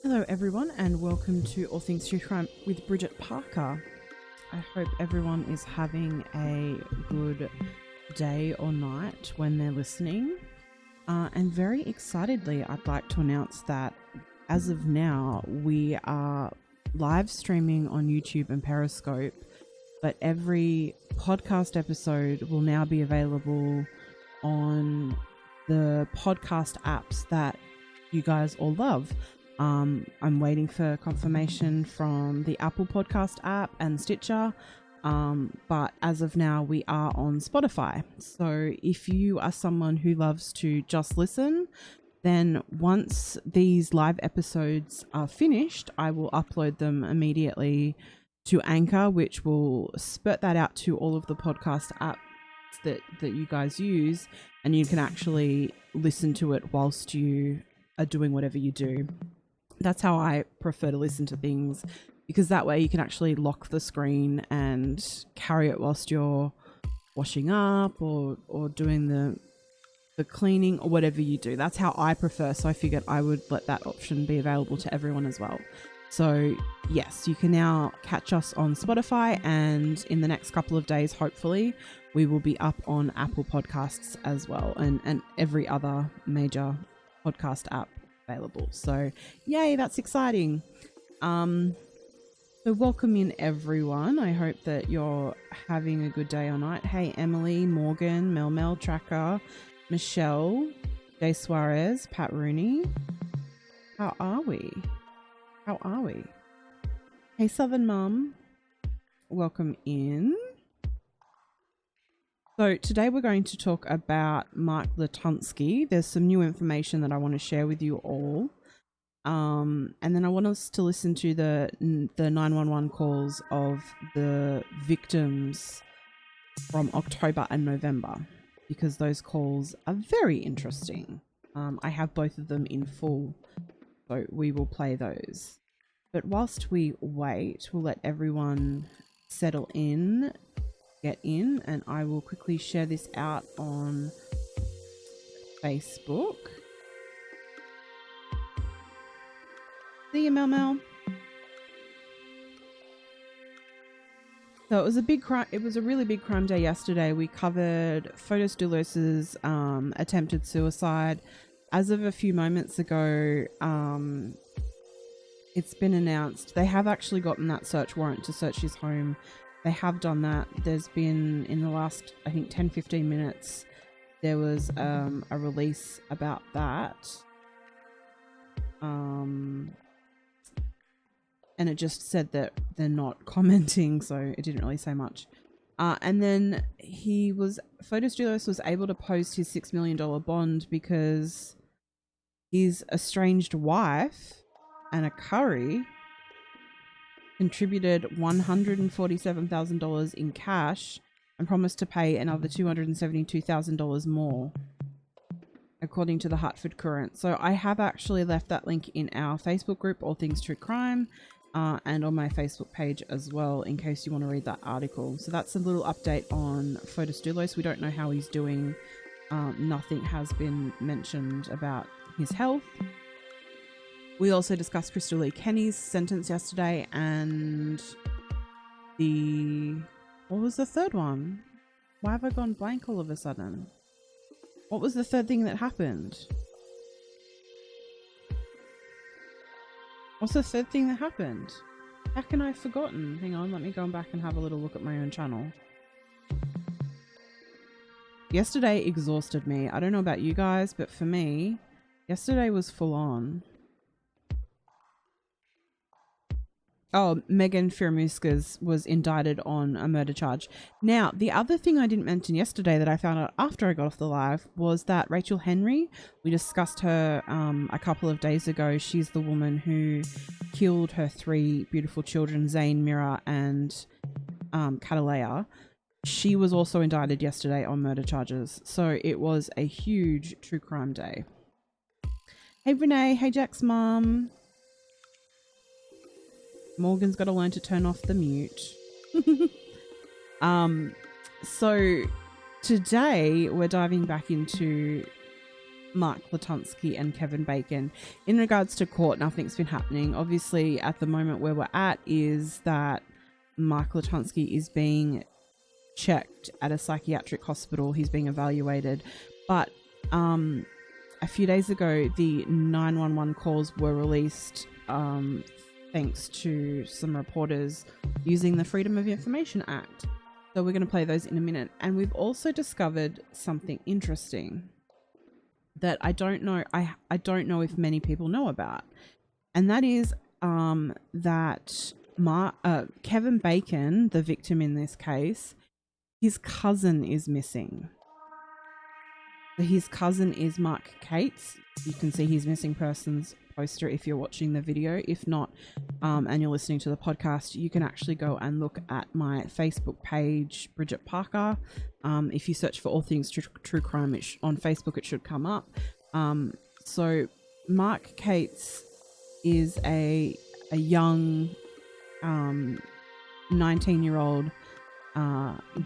Hello, everyone, and welcome to All Things True Crime with Bridget Parker. I hope everyone is having a good day or night when they're listening. And very excitedly, I'd like to announce that as of now, we are live streaming on YouTube and Periscope, but every podcast episode will now be available on the podcast apps that you guys all love. I'm waiting for confirmation from the Apple Podcast app and Stitcher, but as of now, we are on Spotify. So if you are someone who loves to just listen, then once these live episodes are finished, I will upload them immediately to Anchor, which will spurt that out to all of the podcast apps that you guys use, and you can actually listen to it whilst you are doing whatever you do. That's how I prefer to listen to things, because that way you can actually lock the screen and carry it whilst you're washing up or doing the cleaning or whatever you do. That's how I prefer. So I figured I would let that option be available to everyone as well. So yes, you can now catch us on Spotify, and in the next couple of days, hopefully, we will be up on Apple Podcasts as well, and every other major podcast app available. So yay, that's exciting. So welcome in, everyone. I hope that you're having a good day or night. Hey, Emily, Morgan, Mel, Tracker, Michelle, Jay Suarez, Pat Rooney. How are we? Hey, Southern Mum, welcome in. So today we're going to talk about Mark Latunski. There's some new information that I want to share with you all. And then I want us to listen to the 911 calls of the victims from October and November, because those calls are very interesting. I have both of them in full, so we will play those. But whilst we wait, we'll let everyone settle in, get in, and I will quickly share this out on Facebook. See you, Mel. So it was a big crime. It was a really big crime day yesterday. We covered Fotis Doulos' attempted suicide. As of a few moments ago, it's been announced they have actually gotten that search warrant to search his home. They have done that. There's been, in the last, I think, 10-15 minutes, there was a release about that. And it just said that they're not commenting, so it didn't really say much. And then Fotis Doulos was able to post his $6 million bond because his estranged wife, Anna Curry, contributed $147,000 in cash and promised to pay another $272,000 more, according to the Hartford Courant. So I have actually left that link in our Facebook group, All Things True Crime, and on my Facebook page as well, in case you want to read that article. So that's a little update on Fotis Doulos. We don't know how he's doing. Nothing has been mentioned about his health. We also discussed Crystal Lee Kenny's sentence yesterday, and what was the third one? Why have I gone blank all of a sudden? What was the third thing that happened? What's the third thing that happened? How can I have forgotten? Hang on, let me go back and have a little look at my own channel. Yesterday exhausted me. I don't know about you guys, but for me, yesterday was full on. Oh, Megan Firamuskas was indicted on a murder charge. Now, the other thing I didn't mention yesterday that I found out after I got off the live was that Rachel Henry, we discussed her a couple of days ago. She's the woman who killed her 3 beautiful children, Zane, Mira, and Catalea. She was also indicted yesterday on murder charges. So it was a huge true crime day. Hey, Renee. Hey, Jack's mum. Morgan's got to learn to turn off the mute. So today we're diving back into Mark Latunski and Kevin Bacon. In regards to court, nothing's been happening. Obviously, at the moment where we're at is that Mark Latunski is being checked at a psychiatric hospital. He's being evaluated. But a few days ago, the 911 calls were released thanks to some reporters using the Freedom of Information Act. So we're going to play those in a minute. And we've also discovered something interesting that I don't know if many people know about. And that is that Kevin Bacon, the victim in this case, his cousin is missing. So his cousin is Mark Cates. You can see his missing persons poster if you're watching the video. If not, and you're listening to the podcast, you can actually go and look at my Facebook page, Bridget Parker. If you search for All Things True Crime on Facebook, it should come up. So Mark Cates is a young 19-year-old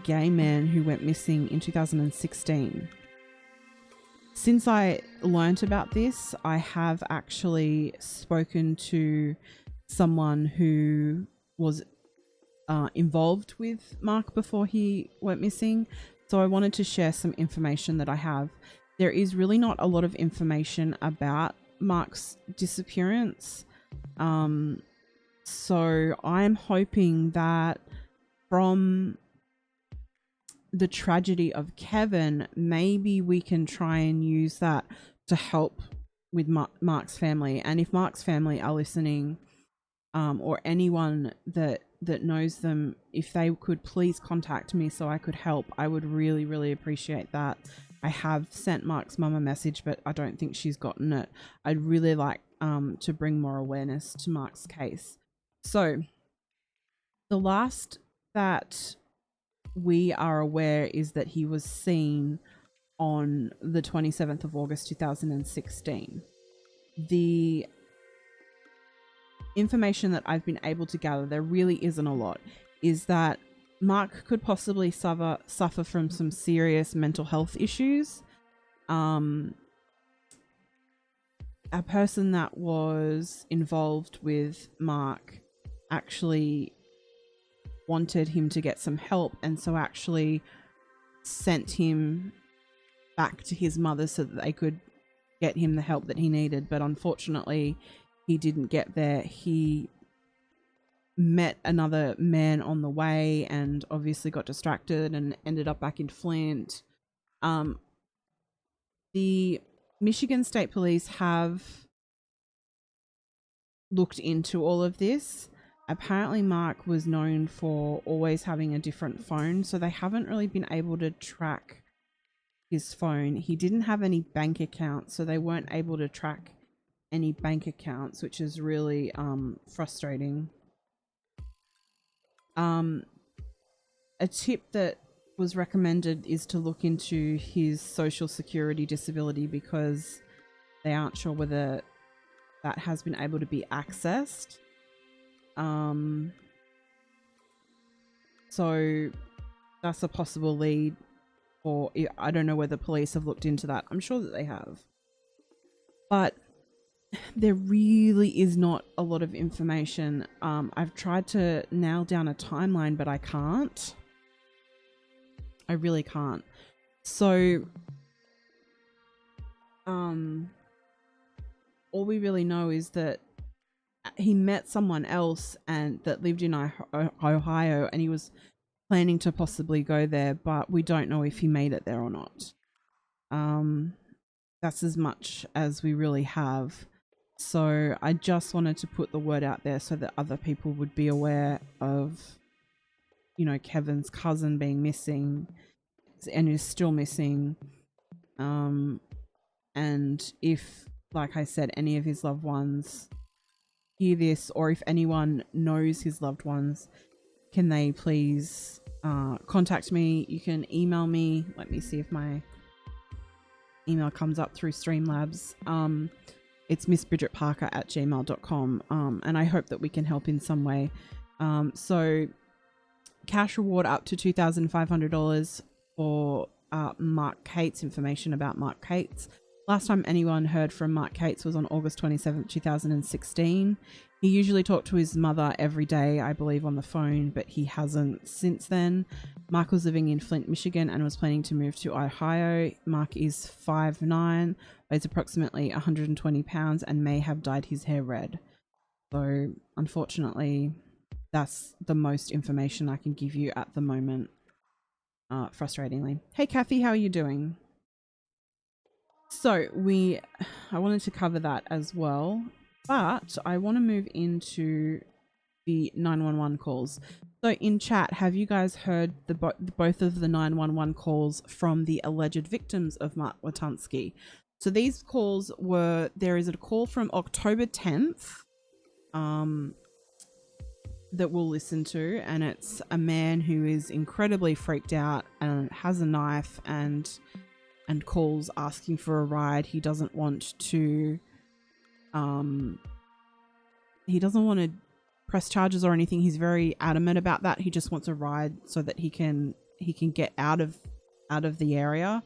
gay man who went missing in 2016. Since I learnt about this, I have actually spoken to someone who was involved with Mark before he went missing. So I wanted to share some information that I have. There is really not a lot of information about Mark's disappearance. So I'm hoping that from the tragedy of Kevin, maybe we can try and use that to help with Mark's family. And if Mark's family are listening, or anyone that knows them, if they could please contact me so I could help, I would really, really appreciate that. I have sent Mark's mum a message, but I don't think she's gotten it. I'd really like to bring more awareness to Mark's case. So the last that we are aware is that he was seen on the 27th of August 2016. The information that I've been able to gather, there really isn't a lot, is that Mark could possibly suffer from some serious mental health issues. A person that was involved with Mark actually wanted him to get some help, and so actually sent him back to his mother so that they could get him the help that he needed. But unfortunately, he didn't get there. He met another man on the way and obviously got distracted and ended up back in Flint. The Michigan State Police have looked into all of this. Apparently Mark was known for always having a different phone, so they haven't really been able to track his phone. He didn't have any bank accounts, so they weren't able to track any bank accounts, which is really frustrating. A tip that was recommended is to look into his social security disability, because they aren't sure whether that has been able to be accessed. So that's a possible lead, or I don't know whether police have looked into that. I'm sure that they have, but there really is not a lot of information. I've tried to nail down a timeline, but I can't. I really can't. So all we really know is that he met someone else and that lived in Ohio, and he was planning to possibly go there, but we don't know if he made it there or not. That's as much as we really have. So I just wanted to put the word out there so that other people would be aware of, you know, Kevin's cousin being missing and is still missing. And if, like I said, any of his loved ones hear this, or if anyone knows his loved ones, can they please contact me? You can email me. Let me see if my email comes up through Streamlabs. It's missbridgetparker@gmail.com. And I hope that we can help in some way. So cash reward up to $2,500 for Mark Cates, information about Mark Cates. Last time anyone heard from Mark Cates was on August 27th, 2016. He usually talked to his mother every day, I believe, on the phone, but he hasn't since then. Mark was living in Flint, Michigan, and was planning to move to Ohio. Mark is 5'9", weighs approximately 120 pounds, and may have dyed his hair red. So, unfortunately, that's the most information I can give you at the moment, frustratingly. Hey, Kathy, how are you doing? So I wanted to cover that as well, but I want to move into the 911 calls. So in chat, have you guys heard both of the 911 calls from the alleged victims of Mark Latunski? So these calls were, there is a call from October 10th that we'll listen to, and it's a man who is incredibly freaked out and has a knife and calls asking for a ride. He doesn't want to press charges or anything. He's very adamant about that. He just wants a ride so that he can get out of the area.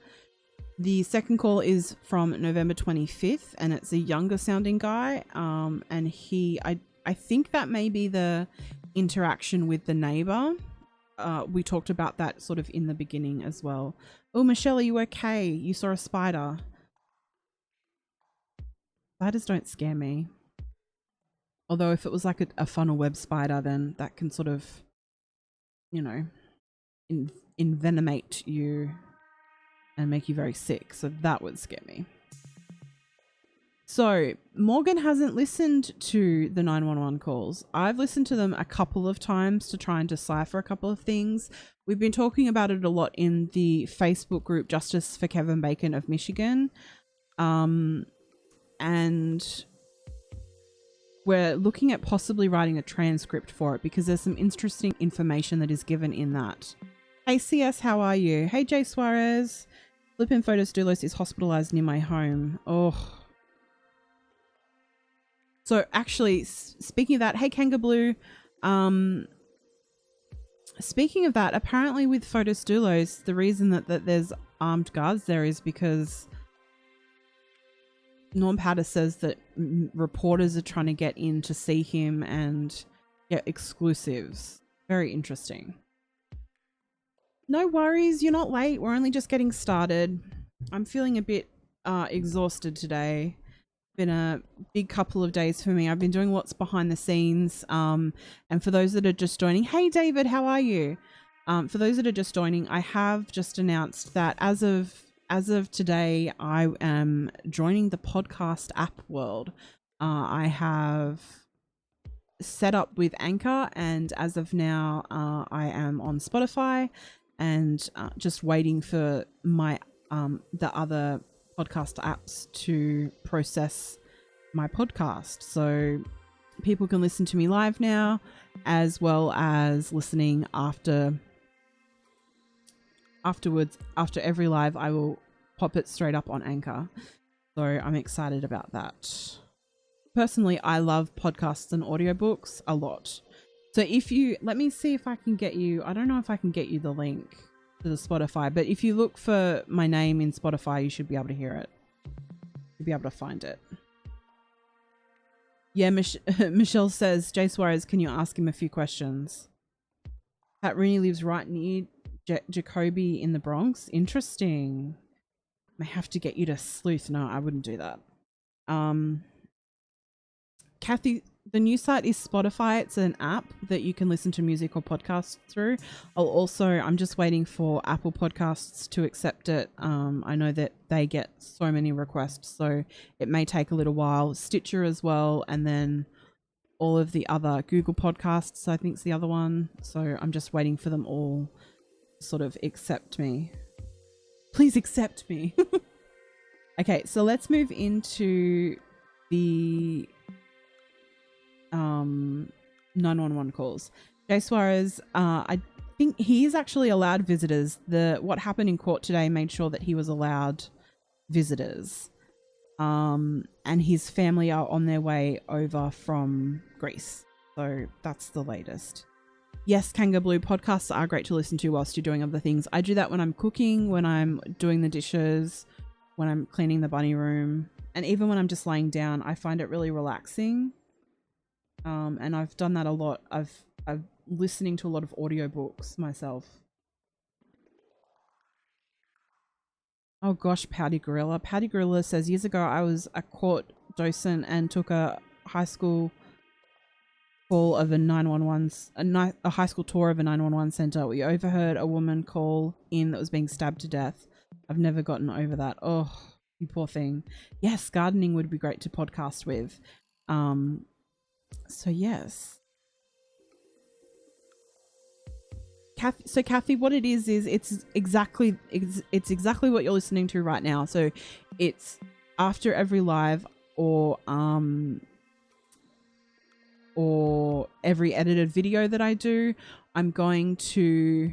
The second call is from November 25th, and it's a younger sounding guy, and I think that may be the interaction with the neighbor. We talked about that sort of in the beginning as well. Oh, Michelle, are you okay? You saw a spider. Spiders don't scare me. Although if it was like a funnel web spider, then that can sort of, you know, envenomate you and make you very sick. So that would scare me. So Morgan hasn't listened to the 911 calls. I've listened to them a couple of times to try and decipher a couple of things. We've been talking about it a lot in the Facebook group Justice for Kevin Bacon of Michigan. And we're looking at possibly writing a transcript for it because there's some interesting information that is given in that. Hey CS, how are you? Hey Jay Suarez. Flippin' Photos Doulos is hospitalized near my home. Oh. So actually, speaking of that, hey Kanga Blue, speaking of that, apparently with Photos Doulos, the reason that there's armed guards there is because Norm Powder says that reporters are trying to get in to see him and get exclusives. Very interesting. No worries, you're not late. We're only just getting started. I'm feeling a bit exhausted today. Been a big couple of days for me. I've been doing lots behind the scenes. And for those that are just joining, hey David, how are you? For those that are just joining, I have just announced that as of today, I am joining the podcast app world. I have set up with Anchor, and as of now, I am on Spotify and just waiting for my the other podcast apps to process my podcast. So people can listen to me live now, as well as listening afterwards. After every live, I will pop it straight up on Anchor. So I'm excited about that. Personally, I love podcasts and audiobooks a lot. So if you, let me see if I can get you, I don't know if I can get you the link to the Spotify, but if you look for my name in Spotify, you should be able to hear it. You'll be able to find it. Yeah, Michelle says, Jay Suarez, can you ask him a few questions? Pat Rooney lives right near Jacoby in the Bronx. Interesting. May have to get you to sleuth. No, I wouldn't do that. Kathy, the new site is Spotify. It's an app that you can listen to music or podcasts through. I'm just waiting for Apple Podcasts to accept it. I know that they get so many requests, so it may take a little while. Stitcher as well, and then all of the other Google Podcasts, I think is the other one. So I'm just waiting for them all to sort of accept me. Please accept me. Okay, so let's move into the 911 calls. Jay Suarez, I think he is actually allowed visitors. What happened in court today made sure that he was allowed visitors. And his family are on their way over from Greece. So that's the latest. Yes, Kanga Blue, podcasts are great to listen to whilst you're doing other things. I do that when I'm cooking, when I'm doing the dishes, when I'm cleaning the bunny room, and even when I'm just laying down, I find it really relaxing. And I've done that a lot. I've listening to a lot of audiobooks myself. Oh gosh, Pouty Gorilla. Pouty Gorilla says, years ago I was a court docent and took a high school call of a 911, a high school tour of a 911 center. We overheard a woman call in that was being stabbed to death. I've never gotten over that. Oh, you poor thing. Yes, gardening would be great to podcast with. So yes. Kathy, what it is it's exactly what you're listening to right now. So it's after every live or every edited video that I do, I'm going to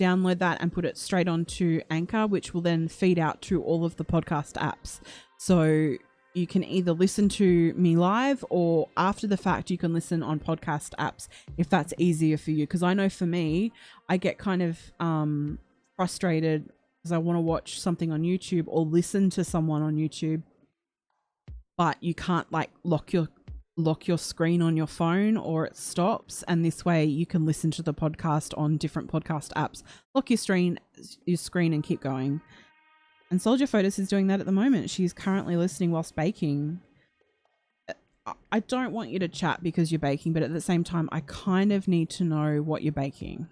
download that and put it straight onto Anchor, which will then feed out to all of the podcast apps. So you can either listen to me live, or after the fact you can listen on podcast apps if that's easier for you. Because I know for me, I get kind of frustrated because I want to watch something on YouTube or listen to someone on YouTube, but you can't like lock your screen on your phone or it stops. And this way you can listen to the podcast on different podcast apps. Lock your screen and keep going. And Soldier Photos is doing that at the moment. She's currently listening whilst baking. I don't want you to chat because you're baking, but at the same time, I kind of need to know what you're baking.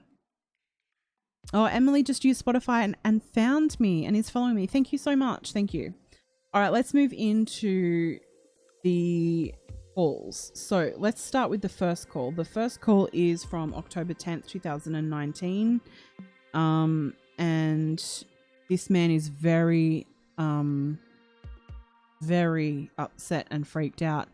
Oh, Emily just used Spotify and found me and is following me. Thank you so much. Thank you. All right, let's move into the calls. So let's start with the first call. The first call is from October 10th, 2019. And this man is very upset and freaked out.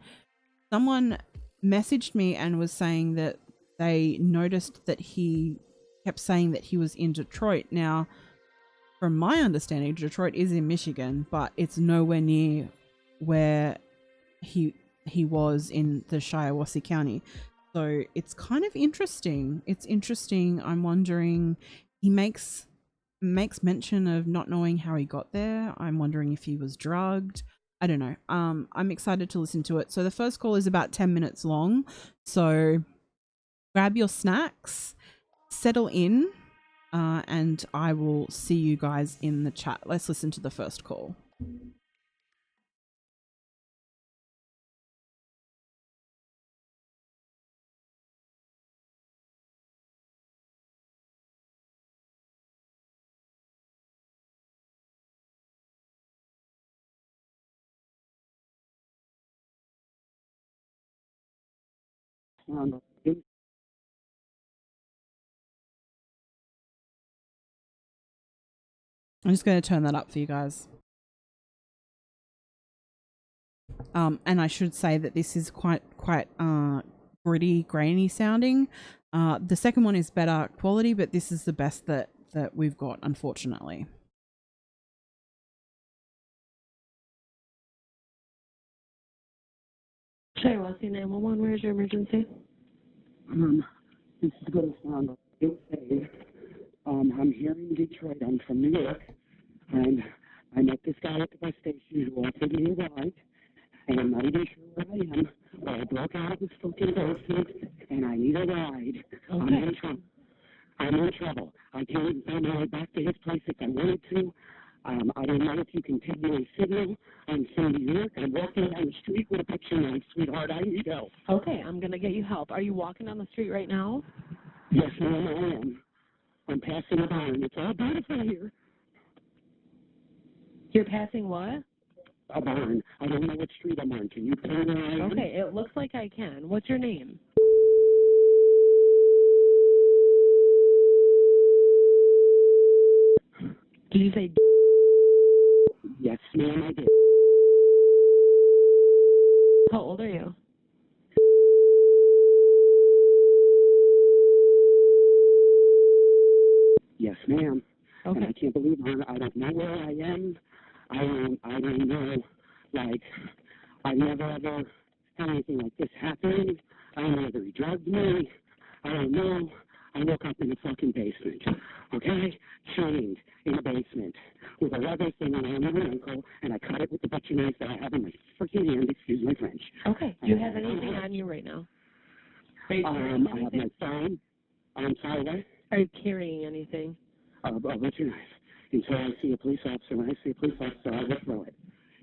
Someone messaged me and was saying that they noticed that he kept saying that he was in Detroit. Now, from my understanding, Detroit is in Michigan, but it's nowhere near where he was in the Shiawassee County. So it's kind of interesting. It's interesting. I'm wondering, he makes mention of not knowing how he got there. I'm wondering if he was drugged. I don't know. I'm excited to listen to it. So the first call is about 10 minutes long. So grab your snacks, settle in, and I will see you guys in the chat. Let's listen to the first call. I'm just going to turn that up for you guys. And I should say that this is quite gritty, grainy sounding. The second one is better quality, but this is the best that we've got, unfortunately. Shiawassee 911, where's your emergency? This is going to sound insane. I'm here in Detroit. I'm from New York, and I met this guy at the bus station who offered me a ride, and I'm not even sure where I am, but I broke out of this fucking basement, and I need a ride. Okay. I'm in trouble. I can't even find my way back to his place if I wanted to. I don't know if you can take my signal. I'm from New York. I'm walking down the street with a picture knife, sweetheart. I need help. Okay, I'm going to get you help. Are you walking down the street right now? Yes, ma'am, I am. I'm passing a barn. It's all beautiful here. You're passing what? A barn. I don't know what street I'm on. Can you tell me where I am? Okay, it looks like I can. What's your name? Did you say? Yes, ma'am, I did. How old are you? Yes, ma'am. Okay. And I can't believe I don't know where I am. I don't know. Like, I've never ever had anything like this happen. I don't know whether he drugged me. I don't know. I woke up in the fucking basement, okay? Chained in the basement with a leather thing around my ankle, and I cut it with the butcher knife that I have in my freaking hand, excuse my French. Okay. Do you have anything on you right now? Are you carrying I have anything? my phone. I'm sorry, what? Are you carrying anything? A butcher knife. Until I see a police officer, when I see a police officer, I will throw it.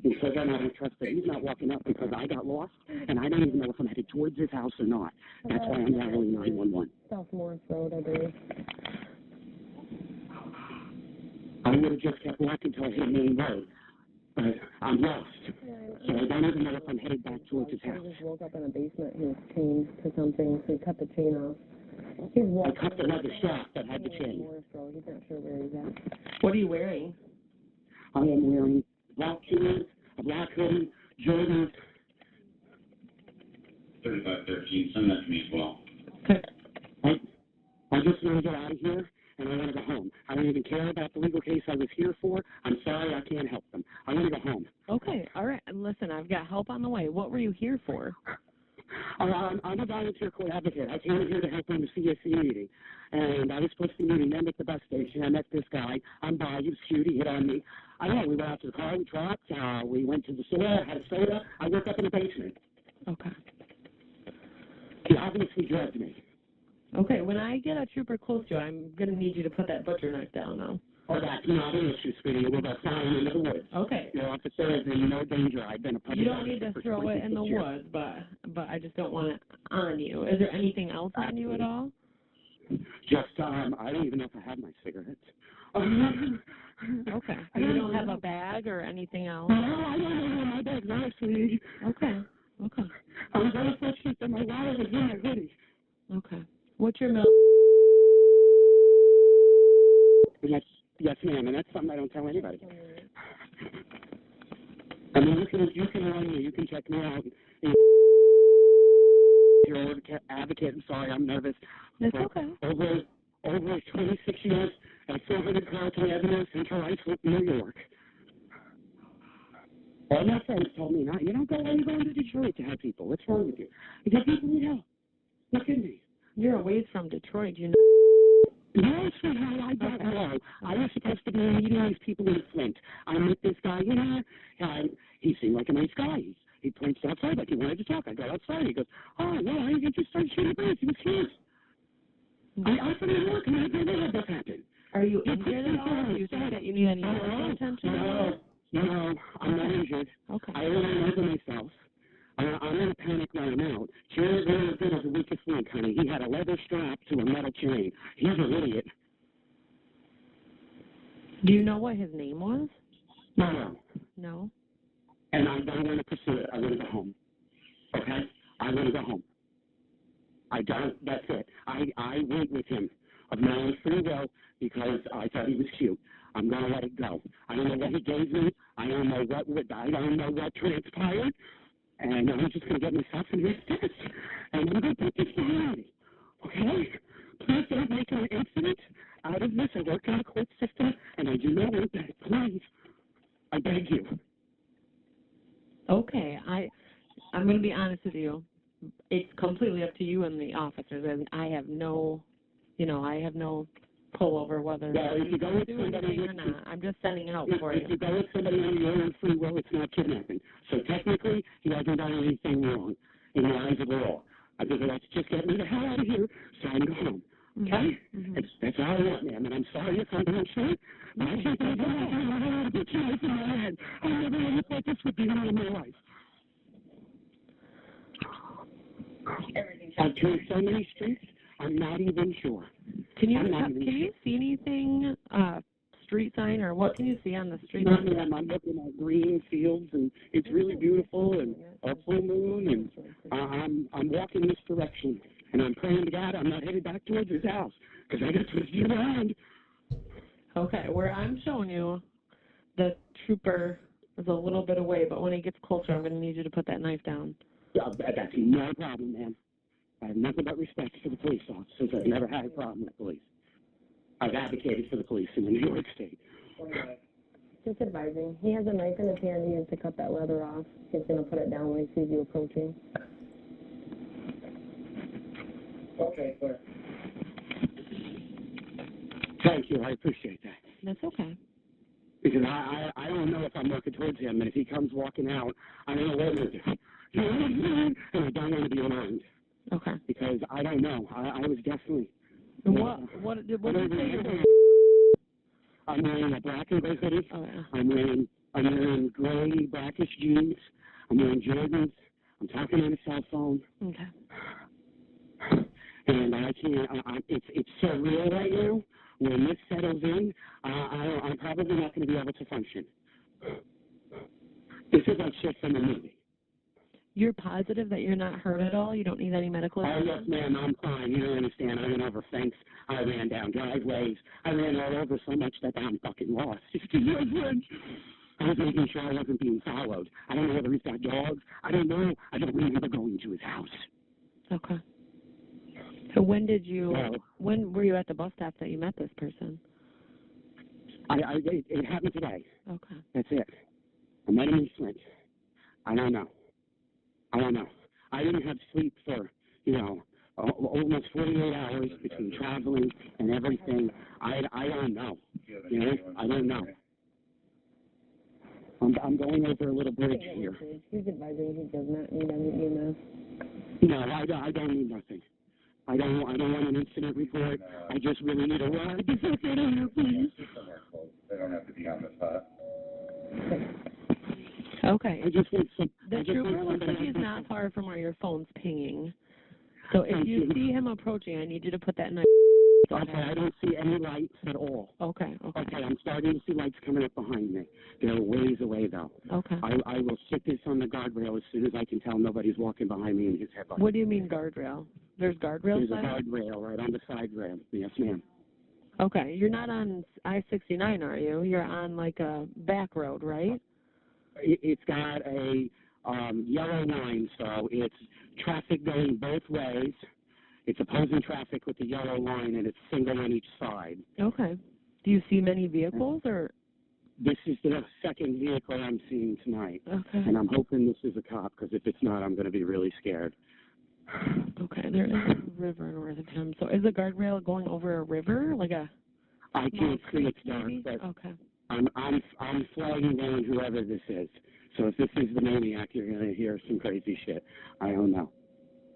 Until then, I don't trust that he's not walking up because I got lost, and I don't even know if I'm headed towards his house or not. That's why I'm dialing 911. South Morris Road, I believe. I would have just kept walking until I hit main road, but I'm lost. So I don't even know if I'm headed back towards his house. He just woke up in a basement. He was chained to something, so he cut the chain off. I cut the leather strap that had the chain. Morris Road. He's not sure where he's at. What are you wearing? I am wearing black shoes, a black hoodie, Jordans. 3513, send that to me as well. Okay. I just want to get out of here, and I want to go home. I don't even care about the legal case I was here for. I'm sorry, I can't help them. I want to go home. Okay. All right. And listen, I've got help on the way. What were you here for? I'm a volunteer court advocate. I came here to help on the CSC meeting, and I was supposed to be meeting them at the bus station. I met this guy. I'm by. He was cute. He hit on me. I don't know. We went out to the car. We talked. We went to the store. Had a soda. I woke up in the basement. Okay. He obviously drugged me. Okay. When I get a trooper close to you, I'm going to need you to put that butcher knife down now. Oh, that's not an issue, sweetie. We'll go flying into the woods. Okay. Your officer is in no danger. I've been a public You don't need to for throw it in the 26 years. woods, but I just don't want it on you. Is there anything else on you at all? Just, I don't even know if I have my cigarettes. Okay. You don't have a bag or anything else? No, I don't know where my bags are, sweetie. Okay. Okay. I'm very fortunate that my wallet is in my hoodie. Okay. What's your middle? Yes, ma'am, and that's something I don't tell anybody. I mean, you can run me, you can check me out. Your advocate, I'm sorry, I'm nervous. It's okay. Over 26 years at 400 Carlton Avenue, Central Islip, New York. All my friends told me, you don't go, you're going to Detroit to have people. What's wrong with you? I said, people need help. Look at me. You're a ways from Detroit, you know. No, sweetheart, I don't know. I was supposed to be meeting these people in Flint. I met this guy in here. He seemed like a nice guy. He points outside like he wanted to talk. I go outside. He goes, oh, well, you just started shooting birds. He was cute. I offered him work, and I never had this happen. Are you injured at all? Do you think that you need any medical attention? No, I'm not injured. Okay. I really know myself. I'm in a panic right now. Jared's only as good as a weakest link, honey. He had a leather strap to a metal chain. He's an idiot. Do you know what his name was? No. No? And I don't want to pursue it. I want to go home. Okay? I want to go home. I don't. That's it. I went with him of my own free will because I thought he was cute. I'm going to let it go. I don't know what he gave me. I don't know what transpired. And I'm just going to get myself in this test. And I'm going to put this behind me. Okay? Please don't make an incident out of this. I work in a court system, and I do not want that. Please. I beg you. Okay. I'm going to be honest with you. It's completely up to you and the officers. And I have no pull over whether if you go with do somebody anything or not. I'm just sending help for if you. you go with somebody on your own free will, it's not kidnapping. So technically, he hasn't done anything wrong in the eyes of the law. I think let's just get me the hell out of here so I can go home. Okay? Mm-hmm. That's all I want, ma'am. And I'm sorry if I'm being short, but I can't believe I have a choice in my head. I never ever thought this would be me in my life. I've turned so many streets, I'm not even sure. Can you see anything, street sign, or what can you see on the street? No, ma'am, I'm looking at green fields, and it's really beautiful, and a full moon, and I'm walking this direction, and I'm praying to God I'm not headed back towards his house, because I got to get around. Okay, where I'm showing you, the trooper is a little bit away, but when he gets closer, I'm going to need you to put that knife down. That's no problem, ma'am. I have nothing but respect for the police officers. I've never had a problem with police. I've advocated for the police in the New York State. Just advising. He has a knife in his hand. He needs to cut that leather off. He's going to put it down when he sees you approaching. Okay, sir. Thank you. I appreciate that. That's okay. Because I don't know if I'm working towards him, and if he comes walking out, I don't know what I'm going to do. You know what I'm saying? And I don't want to be alarmed. Okay. Because I don't know. I was definitely... What did you say you're wearing? I'm wearing a black and gray hoodie. Oh, yeah. I'm wearing gray blackish jeans. I'm wearing Jordans. I'm talking on a cell phone. Okay. And I can't. It's so real right now. When this settles in, I'm probably not going to be able to function. This is like shit from a movie. You're positive that you're not hurt at all? You don't need any medical attention? Oh, yes, ma'am, I'm fine. You don't understand. I went over fence. I ran down driveways. I ran all over so much that I'm fucking lost. I was making sure I wasn't being followed. I don't know whether he's got dogs. I don't know. I don't remember going to his house. Okay. So when were you at the bus stop that you met this person? It happened today. Okay. That's it. I met him in Flint. I don't know. I didn't have sleep for, almost 48 hours between traveling and everything. I don't know. I don't know. I'm going over a little bridge here. He's advising he does not need any EMS. No, I don't need nothing. I don't want an incident report. I just really need a ride. Just get in here, please. They don't have to be on the spot. Okay. I just want some. The trooper looks like he's not far from where your phone's pinging. So if you see him approaching, I need you to put that in. Okay, I don't see any lights at all. Okay. Okay, I'm starting to see lights coming up behind me. They're ways away, though. Okay. I will stick this on the guardrail as soon as I can tell nobody's walking behind me in his headlights. What do you mean guardrail? There's guardrails? There's a guardrail right on the side rail. Yes, ma'am. Okay. You're not on I-69, are you? You're on like a back road, right? It's got a yellow line, so it's traffic going both ways. It's opposing traffic with the yellow line, and it's single on each side. Okay. Do you see many vehicles, or? This is the second vehicle I'm seeing tonight. Okay. And I'm hoping this is a cop, because if it's not, I'm going to be really scared. Okay, there is a river north of him. So is the guardrail going over a river, like a? I can't see, it's dark, maybe? but Okay. I'm flagging down whoever this is. So if this is the maniac, you're going to hear some crazy shit. I don't know.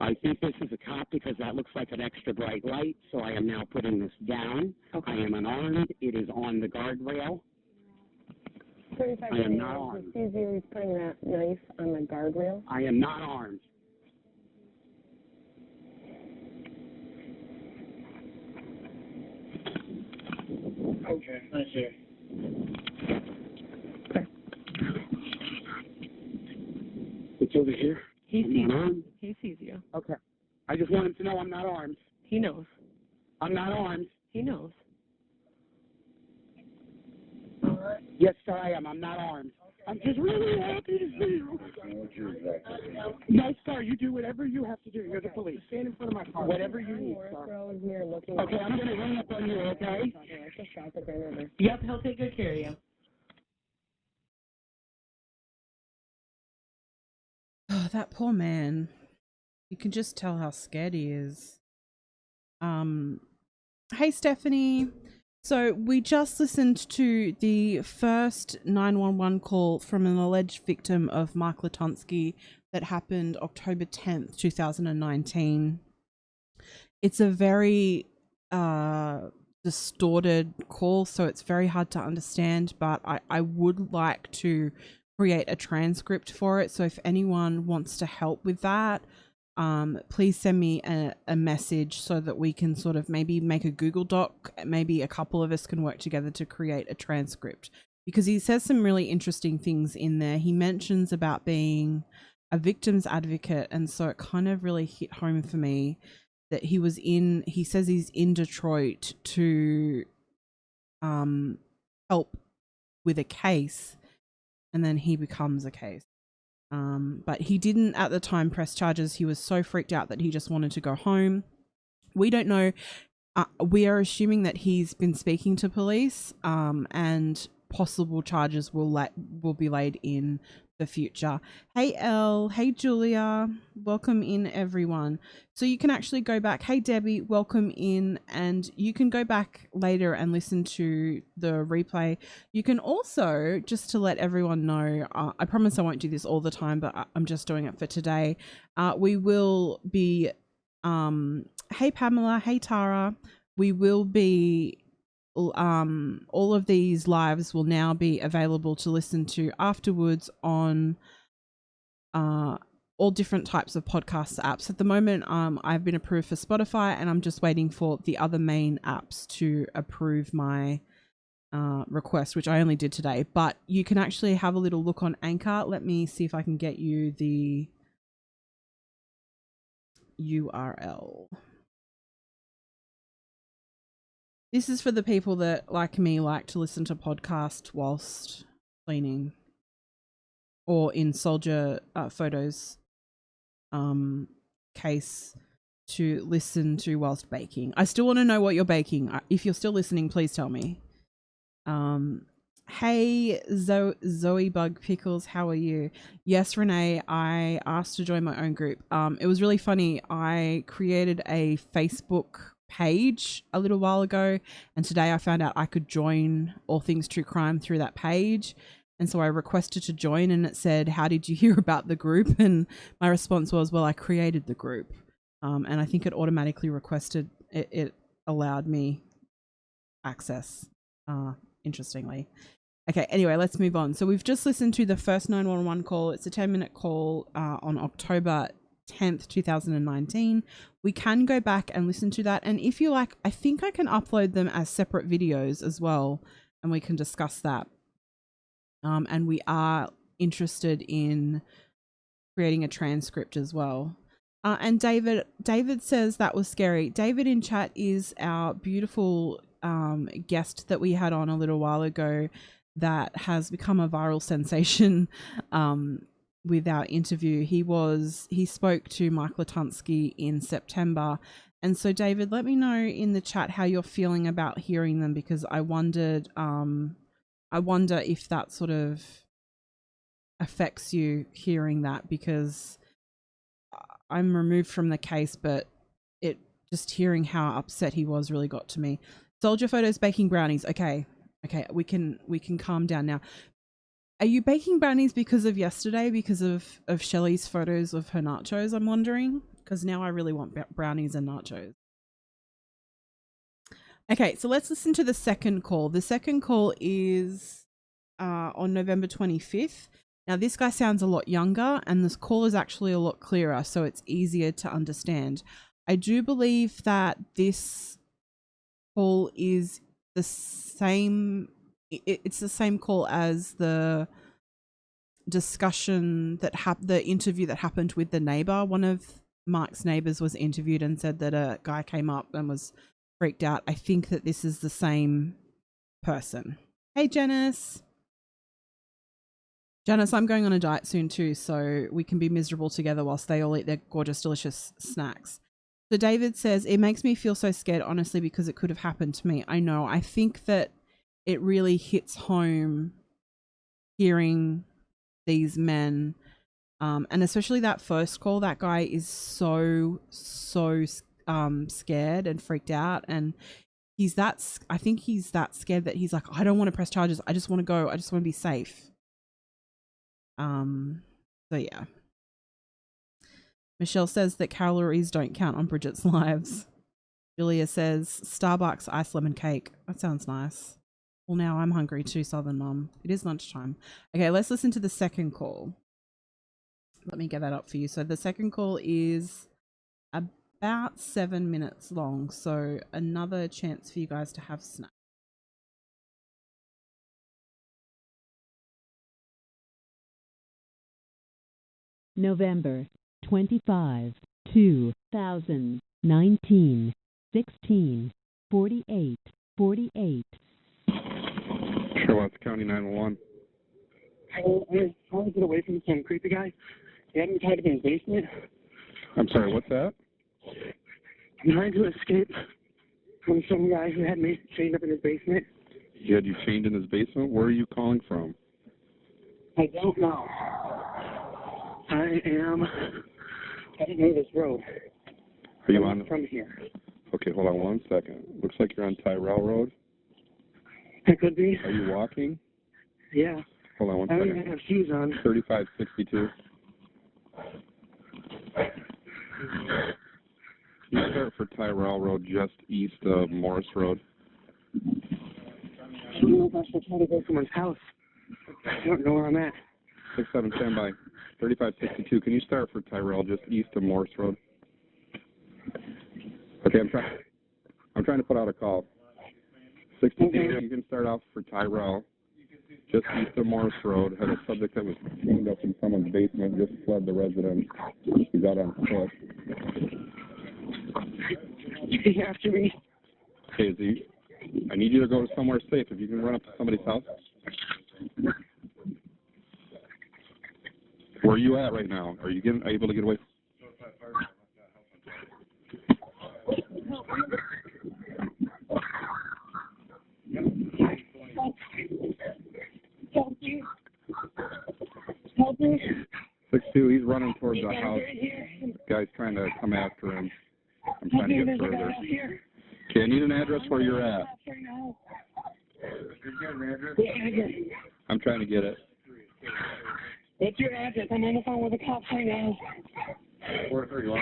I think this is a cop because that looks like an extra bright light, so I am now putting this down. Okay. I am unarmed. It is on the guardrail. I am not armed. He sees you, he's putting that knife on the guardrail. I am not armed. Okay, nice here. Okay. It's over here. He I'm sees not you. armed. He sees you. Okay. I just want him to know I'm not armed. He knows. I'm not armed. He knows. Yes, sir, I am. I'm not armed. I'm just really happy to see you. No, sir, you do whatever you have to do. You're the police. Stand in front of my car. Whatever you need, sir. Okay, I'm going to hang up on you, okay? Yep, he'll take good care of you. Oh, that poor man. You can just tell how scared he is. Hey, Stephanie. So we just listened to the first 911 call from an alleged victim of Mark Latunski that happened October 10th, 2019. It's a very distorted call, so it's very hard to understand, but I would like to create a transcript for it. So if anyone wants to help with that, please send me a message so that we can sort of maybe make a Google Doc. Maybe a couple of us can work together to create a transcript, because he says some really interesting things in there. He mentions about being a victim's advocate, and so it kind of really hit home for me that he says he's in Detroit to help with a case, and then he becomes a case. But he didn't at the time press charges. He was so freaked out that he just wanted to go home. We don't know. We are assuming that he's been speaking to police, and possible charges will be laid in the future. Hey Elle, hey Julia, welcome in everyone. So you can actually go back. Hey Debbie, welcome in, and you can go back later and listen to the replay. You can also, just to let everyone know, I promise I won't do this all the time, but I'm just doing it for today. We will be, hey Pamela, hey Tara, we will be all of these lives will now be available to listen to afterwards on all different types of podcast apps. At the moment, I've been approved for Spotify, and I'm just waiting for the other main apps to approve my request, which I only did today. But you can actually have a little look on Anchor. Let me see if I can get you the URL. This is for the people that, like me, like to listen to podcasts whilst cleaning or in Soldier Photos case to listen to whilst baking. I still want to know what you're baking. If you're still listening, please tell me. Hey, Zoe Bug Pickles, how are you? Yes, Renee, I asked to join my own group. It was really funny. I created a Facebook page a little while ago, and today I found out I could join All Things True Crime through that page. And so I requested to join, and it said, how did you hear about the group? And my response was, well, I created the group. And I think it automatically requested, it allowed me access, interestingly. Okay, anyway, let's move on. So we've just listened to the first 911 call. It's a 10-minute call on October 10th, 2019. We can go back and listen to that. And if you like, I think I can upload them as separate videos as well, and we can discuss that. And we are interested in creating a transcript as well. And David says that was scary. David in chat is our beautiful guest that we had on a little while ago that has become a viral sensation with our interview. He spoke to Mark Latunski in September. And so David, let me know in the chat how you're feeling about hearing them, because I wonder if that sort of affects you hearing that, because I'm removed from the case, but it just hearing how upset he was really got to me. Soldier Photos baking brownies. Okay, we can calm down now. Are you baking brownies because of yesterday, because of Shelley's photos of her nachos? I'm wondering, because now I really want brownies and nachos. Okay, so let's listen to the second call. The second call is on November 25th. Now, this guy sounds a lot younger, and this call is actually a lot clearer, so it's easier to understand. I do believe that this call is the same. It's the same call as the discussion that the interview that happened with the neighbor. One of Mark's neighbors was interviewed and said that a guy came up and was freaked out. I think that this is the same person. Hey, Janice. Janice, I'm going on a diet soon too, so we can be miserable together whilst they all eat their gorgeous, delicious snacks. So David says, it makes me feel so scared, honestly, because it could have happened to me. I know. I think that it really hits home hearing these men, and especially that first call. That guy is so scared and freaked out, and I think he's that scared that he's like, I don't want to press charges. I just want to go. I just want to be safe. So yeah. Michelle says that calories don't count on Bridget's lives. Julia says Starbucks ice lemon cake. That sounds nice. Well, now I'm hungry too, Southern Mum. It is lunchtime. Okay, let's listen to the second call. Let me get that up for you. So the second call is about 7 minutes long. So another chance for you guys to have snacks. November 25, 2019, 16:48:48. Sherlock County 911. I want to get away from some creepy guy. He had me tied up in his basement. I'm sorry, what's that? I'm trying to escape from some guy who had me chained up in his basement. He had you chained in his basement? Where are you calling from? I don't know. I don't know this road. Are you on? From here? Okay, hold on 1 second. Looks like you're on Tyrell Road. It could be. Are you walking? Yeah. Hold on 1 I don't second. even have shoes on. 3562. You start for Tyrell Road just east of Morris Road. I don't know if I should try to go to someone's house. I don't know where I'm at. 67 standby. 3562. Can you start for Tyrell just east of Morris Road? Okay, I'm trying to put out a call. 62. Okay. You can start off for Tyrell just east of Morris Road. Had a subject that was chained up in someone's basement. Just fled the residence. He's out on foot. He's after me. Okay, I need you to go to somewhere safe. If you can run up to somebody's house. Where are you at right now? Are you able to get away? Help me. Help me. 6'2", he's running towards the house. Guy's trying to come after him. I'm trying to get further. Okay, I need an address where you're at. I'm trying to get it. What's your address? I'm on the phone with the cops right now. 431.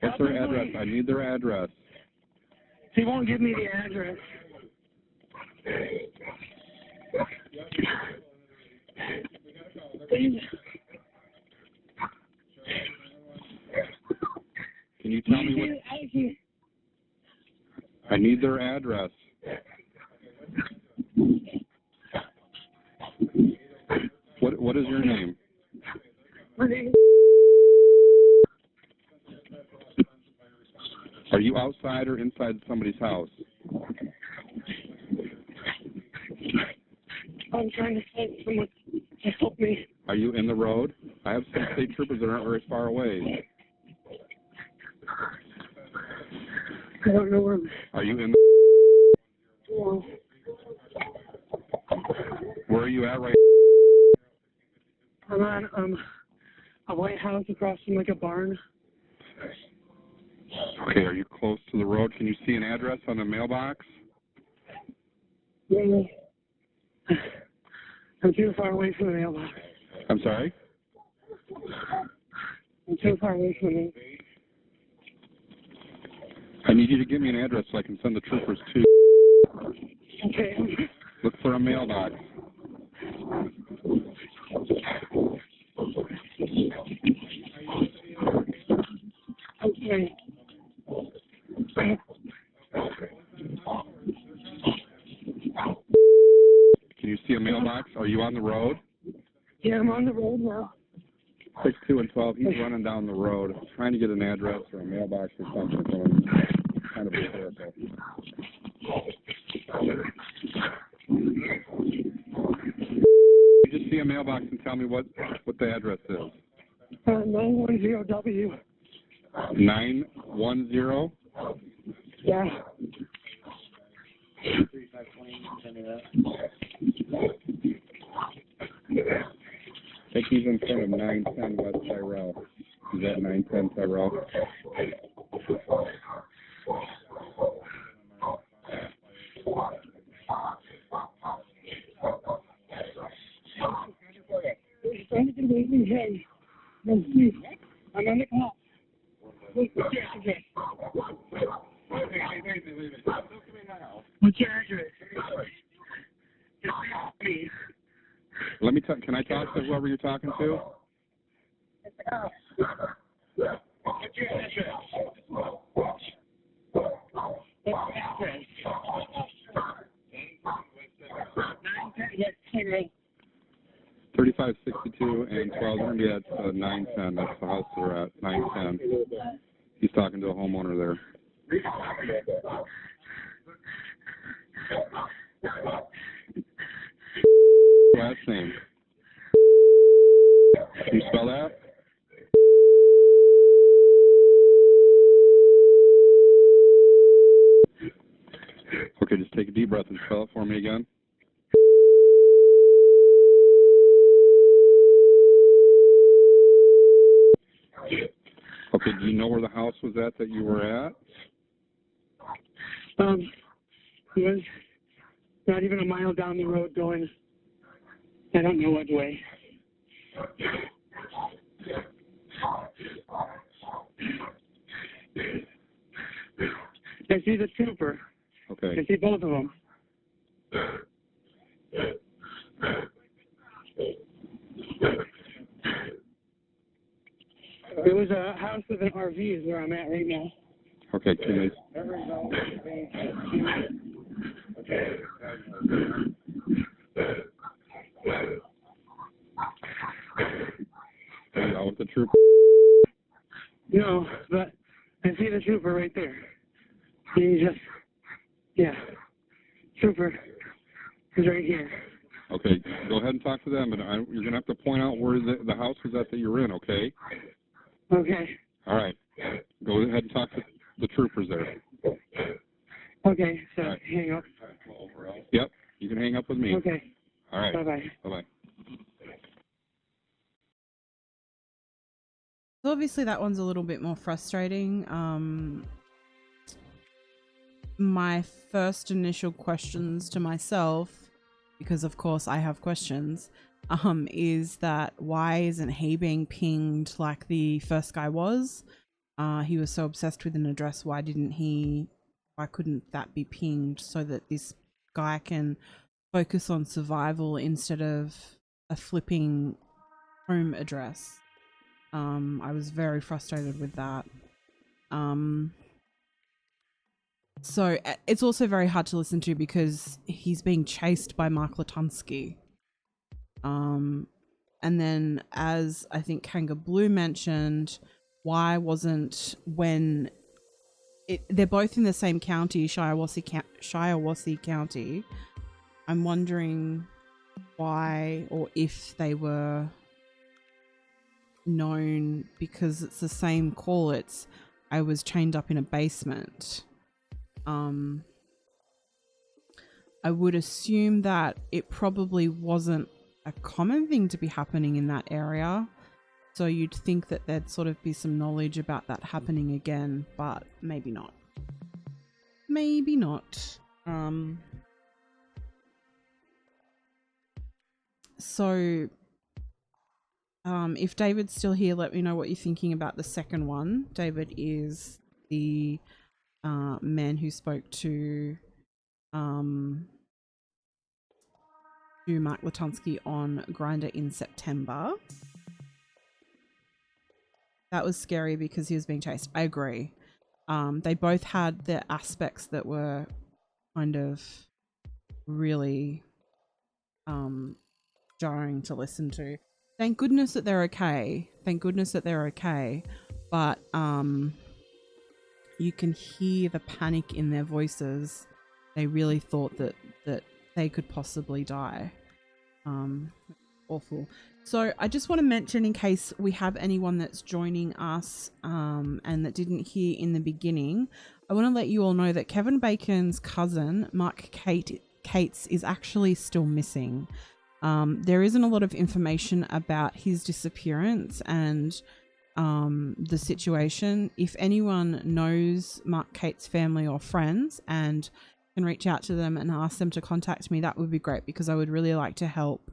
What's their address? I need their address. He won't give me the address. Please. Can you tell me what? I need their address. What is your name? My name. Are you outside or inside somebody's house? I'm trying to find someone to help me. Are you in the road? I have some state troopers that aren't very far away. I don't know where. Are you in the... Where are you at right I'm on a white house across from like a barn. Okay, are you close to the road? Can you see an address on the mailbox? Yeah. I'm too far away from the mailbox. I'm sorry? I'm too far away from it. I need you to give me an address so I can send the troopers to... Okay. Look for a mailbox. Okay. Can you see a mailbox? Are you on the road? Yeah, I'm on the road now. 6'2" and 12. He's running down the road, trying to get an address or a mailbox or something from him. Kind of hysterical. You just see a mailbox and tell me what the address is. 910W. 910? Yeah. I think he's in front of 910 West Tyrell. He's at 910 Tyrell. He's trying to get away from me. No, please. I'm on the clock. What's your address? What's your address? Please. Let me can I talk to whoever you're talking to? What's your address? What's your address? 3562 and 12. They're going to be at 910. That's the house they're at, 910. He's talking to a homeowner there. Last name. Can you spell that? Okay, just take a deep deep breath and spell it for me again. Okay, do you know where the house was at that you were at? It was not even a mile down the road going, I don't know what way. I see the trooper. Okay. I see both of them. It was a house with an RV is where I'm at right now. Okay, can they... Are you out with the trooper? No, but I see the trooper right there. He just, yeah, trooper is right here. Okay, go ahead and talk to them, and you're going to have to point out where the house is at that you're in, okay? Okay. All right. Go ahead and talk to the troopers there. Okay, so right. hang up. Yep, you can hang up with me. Okay. All right. Bye-bye. Bye-bye. So obviously that one's a little bit more frustrating. My first initial questions to myself, because of course I have questions, is that why isn't he being pinged like the first guy was? He was so obsessed with an address. Why couldn't that be pinged so that this guy can focus on survival instead of a flipping home address? I was very frustrated with that. So it's also very hard to listen to because he's being chased by Mark Latunski. And then, as I think Kanga Blue mentioned, why wasn't they're both in the same county, Shiawassee County. I'm wondering why or if they were known, because it's the same call. I was chained up in a basement. I would assume that it probably wasn't a common thing to be happening in that area. So you'd think that there'd sort of be some knowledge about that happening again, but maybe not. Maybe not. If David's still here, let me know what you're thinking about the second one. David is the man who spoke to Mark Latunski on Grindr in September. That was scary because he was being chased. I agree. They both had their aspects that were kind of really jarring to listen to. Thank goodness that they're okay. But you can hear the panic in their voices. They really thought that they could possibly die. Awful. So I just want to mention, in case we have anyone that's joining us and that didn't hear in the beginning, I want to let you all know that Kevin Bacon's cousin, Mark Cates, is actually still missing. There isn't a lot of information about his disappearance and the situation. If anyone knows Mark Cates' family or friends and can reach out to them and ask them to contact me, that would be great, because I would really like to help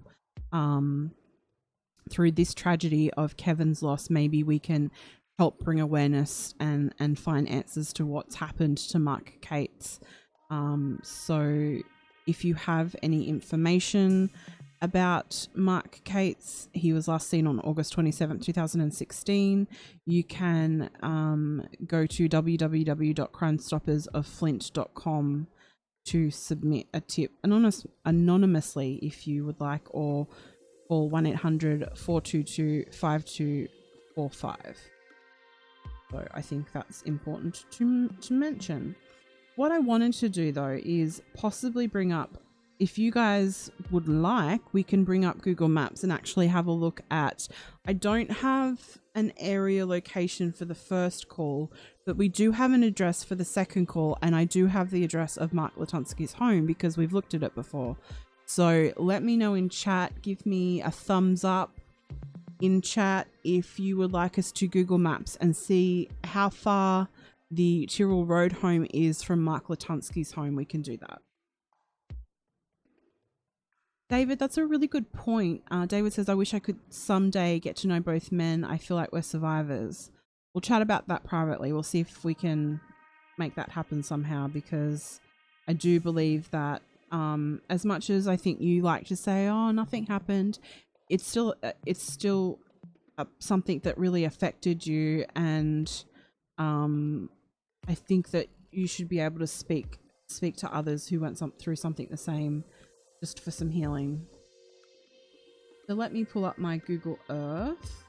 through this tragedy of Kevin's loss. Maybe we can help bring awareness and find answers to what's happened to Mark Cates. So if you have any information about Mark Cates, he was last seen on August 27th, 2016. You can go to www.crimestoppersofflint.com to submit a tip anonymously if you would like, or call 1-800-422-5245. So I think that's important to mention. What I wanted to do though is possibly bring up if you guys would like, we can bring up Google Maps and actually have a look at, I don't have an area location for the first call, but we do have an address for the second call, and I do have the address of Mark Latunski's home because we've looked at it before. So let me know in chat, give me a thumbs up in chat if you would like us to Google Maps and see how far the Tyrrell Road home is from Mark Latunski's home. We can do that. David, that's a really good point. David says, I wish I could someday get to know both men. I feel like we're survivors. We'll chat about that privately. We'll see if we can make that happen somehow, because I do believe that as much as I think you like to say, oh, nothing happened, it's still something that really affected you. And I think that you should be able to speak to others who went through something the same, just for some healing. So let me pull up my Google Earth.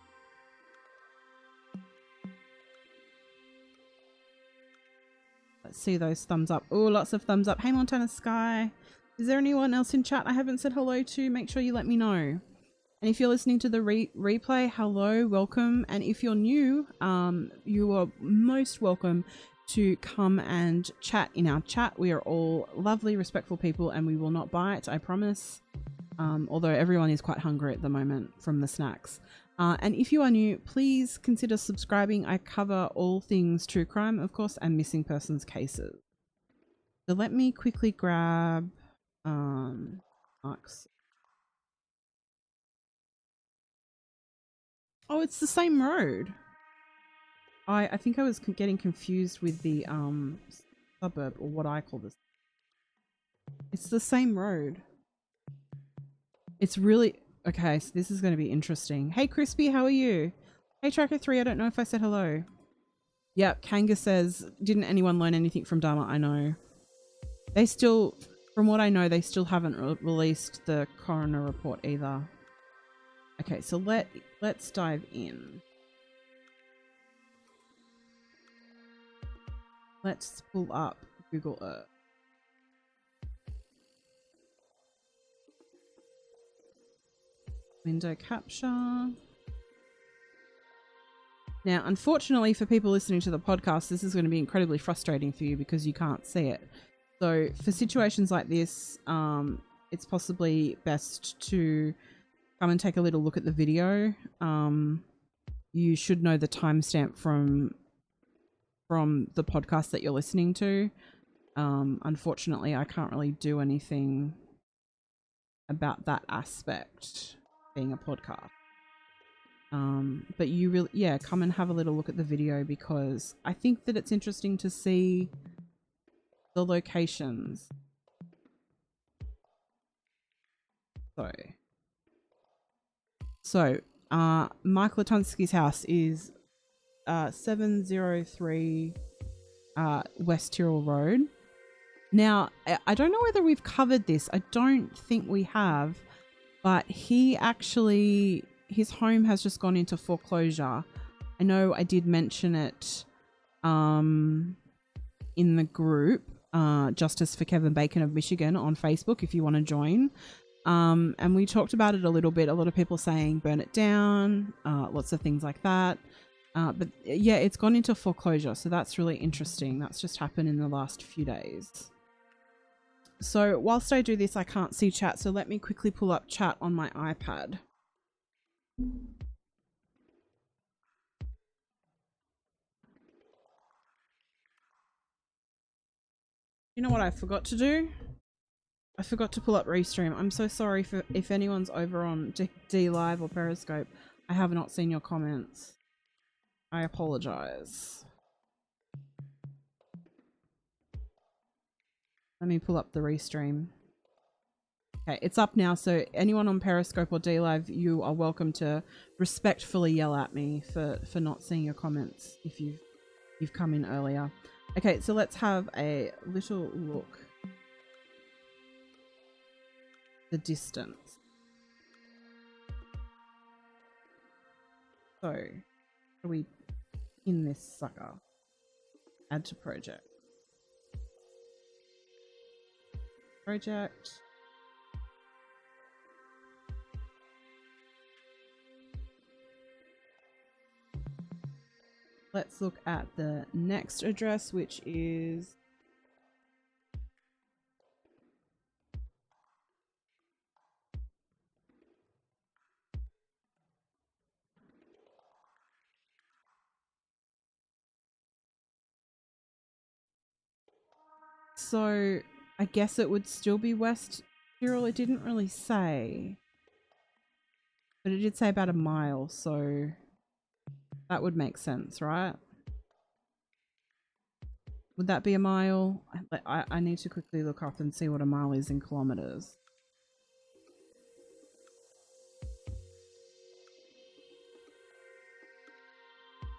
Let's see those thumbs up. Oh, lots of thumbs up. Hey, Montana Sky. Is there anyone else in chat I haven't said hello to? Make sure you let me know. And if you're listening to the replay, hello, welcome. And if you're new, you are most welcome to come and chat in our chat. We are all lovely, respectful people, and we will not bite, I promise. Although everyone is quite hungry at the moment from the snacks. And if you are new, please consider subscribing. I cover all things true crime, of course, and missing persons cases. So let me quickly grab Mark's. Oh, it's the same road. I think I was getting confused with the suburb, or what I call this. It's the same road. It's really okay. So this is going to be interesting. Hey, Crispy, how are you? Hey, Tracker 3. I don't know if I said hello. Yep, Kanga says, didn't anyone learn anything from Dharma? I know. They still, from what I know, they still haven't released the coroner report either. Okay, so let's dive in. Let's pull up Google Earth. Window capture. Now, unfortunately for people listening to the podcast, this is going to be incredibly frustrating for you because you can't see it. So for situations like this, it's possibly best to come and take a little look at the video. You should know the timestamp from the podcast that you're listening to. Unfortunately, I can't really do anything about that aspect, being a podcast. But you really, yeah, come and have a little look at the video, because I think that it's interesting to see the locations. So Mark Latunski's house is 703 West Tyrrell Road. Now, I don't know whether we've covered this. I don't think we have, but he actually, his home has just gone into foreclosure. I know I did mention it in the group, Justice for Kevin Bacon of Michigan on Facebook, if you want to join. And we talked about it a little bit. A lot of people saying burn it down, lots of things like that. But yeah, it's gone into foreclosure. So that's really interesting. That's just happened in the last few days. So whilst I do this, I can't see chat. So let me quickly pull up chat on my iPad. You know what I forgot to do? I forgot to pull up Restream. I'm so sorry for if anyone's over on D Live or Periscope. I have not seen your comments. I apologize. Let me pull up the Restream. Okay, it's up now, so anyone on Periscope or D Live, you are welcome to respectfully yell at me for not seeing your comments if you've come in earlier. Okay, so let's have a little look. The distance. So, are we in this sucker? Add to project. Project. let's look at the next address, which is so I guess it would still be West Tyrrell. It didn't really say, but it did say about a mile, so that would make sense, right? Would that be a mile? I need to quickly look up and see what a mile is in kilometers.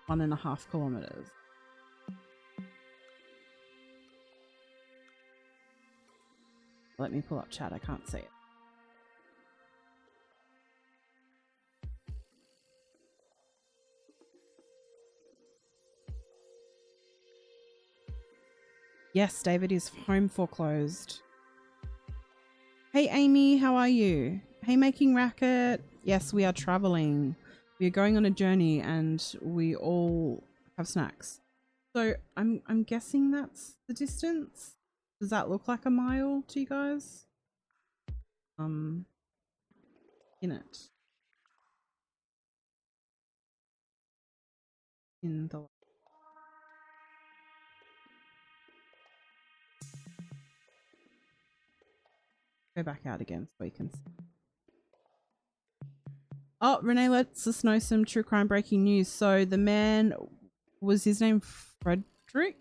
One and a half kilometers. Let me pull up chat. I can't see it. Yes, David is home foreclosed. Hey, Amy, how are you? Hey, Making Racket. Yes, we are traveling. We are going on a journey and we all have snacks. So I'm guessing that's the distance. Does that look like a mile to you guys? In it. In the go back out again so we can see. Oh, Renee lets us know some true crime breaking news. So the man, was his name Frederick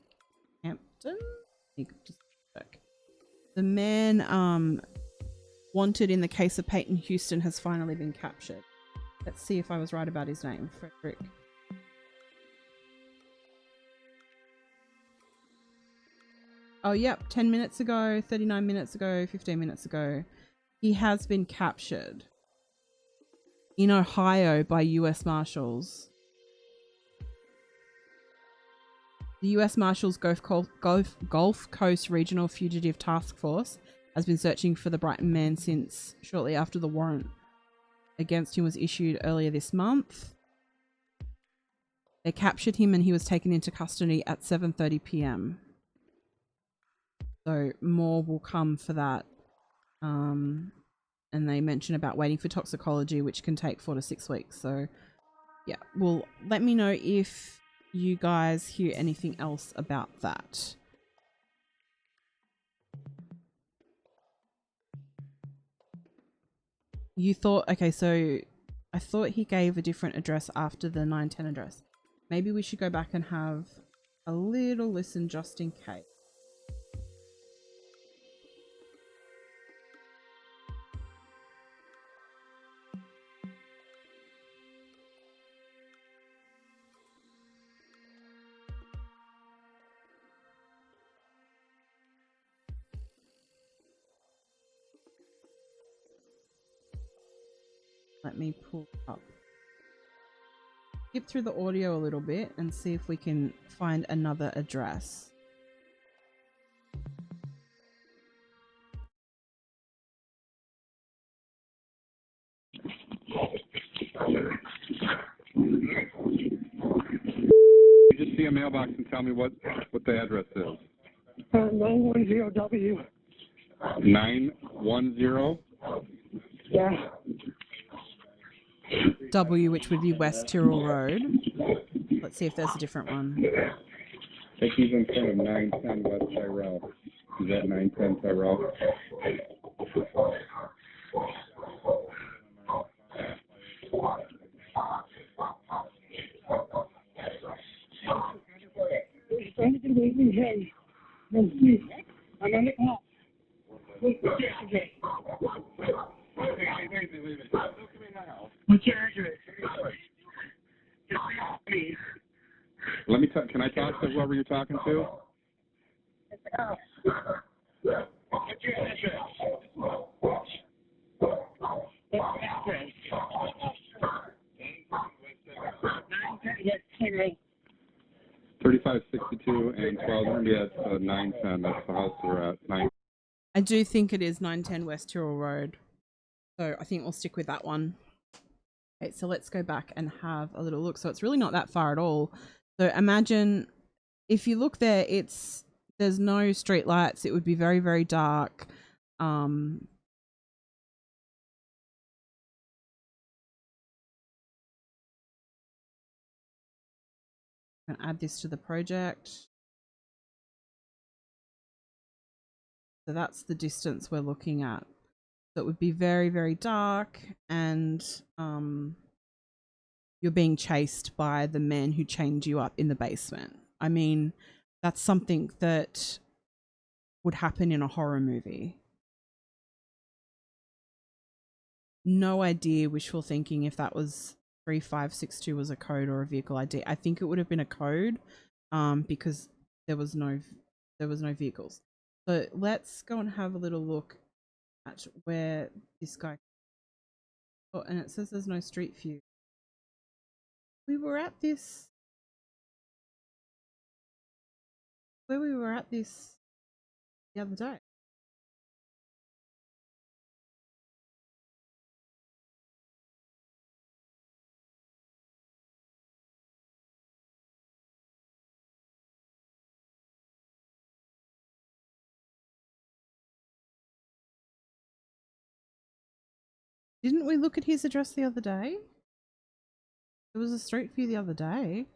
Hampton? You could just check. The man wanted in the case of Peyton Houston has finally been captured. Let's see if I was right about his name. Frederick. Oh, yep. 10 minutes ago, 39 minutes ago, 15 minutes ago. He has been captured in Ohio by US Marshals. The US Marshals Gulf Coast Regional Fugitive Task Force has been searching for the Brighton man since shortly after the warrant against him was issued earlier this month. They captured him and he was taken into custody at 7:30 p.m. So more will come for that. And they mention about waiting for toxicology, which can take 4 to 6 weeks. So yeah, well, let me know if you guys hear anything else about that. You thought, okay, so I thought he gave a different address after the 910 address. Maybe we should go back and have a little listen just in case. Let me pull up. Skip through the audio a little bit and see if we can find another address. You just see a mailbox and tell me what the address is. 910W. 910? Yeah. W, which would be West Tyrrell Road. Let's see if there's a different one. I think he's in front of 910 West Tyrrell. Is that 910 Tyrrell? I'm on the clock. What's your address? Let me can I talk to whoever you're talking to? What's your address? 3562 and 1200. Yeah, it's 910. That's the house we're at. I do think it is 910 West Tyrrell Road. So I think we'll stick with that one. Okay, so let's go back and have a little look. So it's really not that far at all. So imagine if you look there, there's no street lights. It would be very, very dark. I'm going to add this to the project. So that's the distance we're looking at. So it would be very, very dark, and you're being chased by the men who chained you up in the basement. I mean, that's something that would happen in a horror movie. No idea, wishful thinking, if that was 3562 was a code or a vehicle ID. I think it would have been a code, because there was no vehicles. So let's go and have a little look at where this guy. Oh, and it says there's no street view. We were at this. Where we were at this the other day. Didn't we look at his address the other day? There was a street view the other day.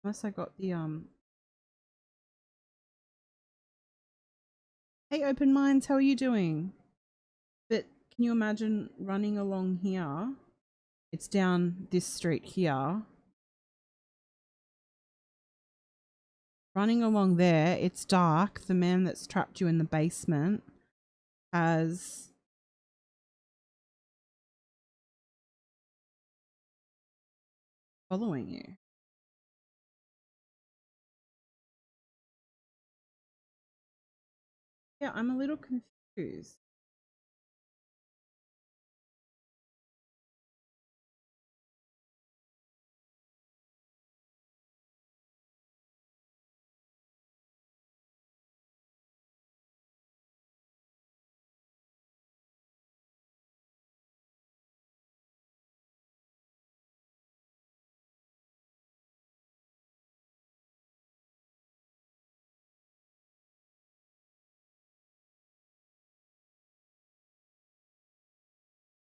Unless I got the Hey, Open Minds, how are you doing? But can you imagine running along here? It's down this street here. Running along there, it's dark. The man that's trapped you in the basement has following you. Yeah, I'm a little confused.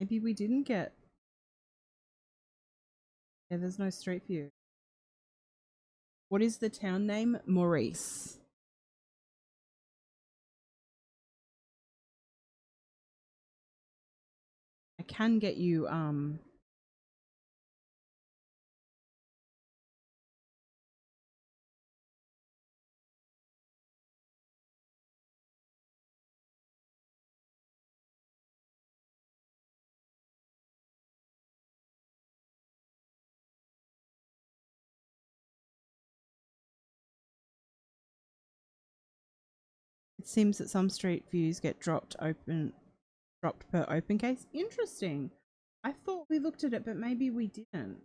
Maybe we didn't get. Yeah, there's no street view. What is the town name? Maurice. I can get you it seems that some street views get dropped per open case. Interesting. I thought we looked at it, but maybe we didn't.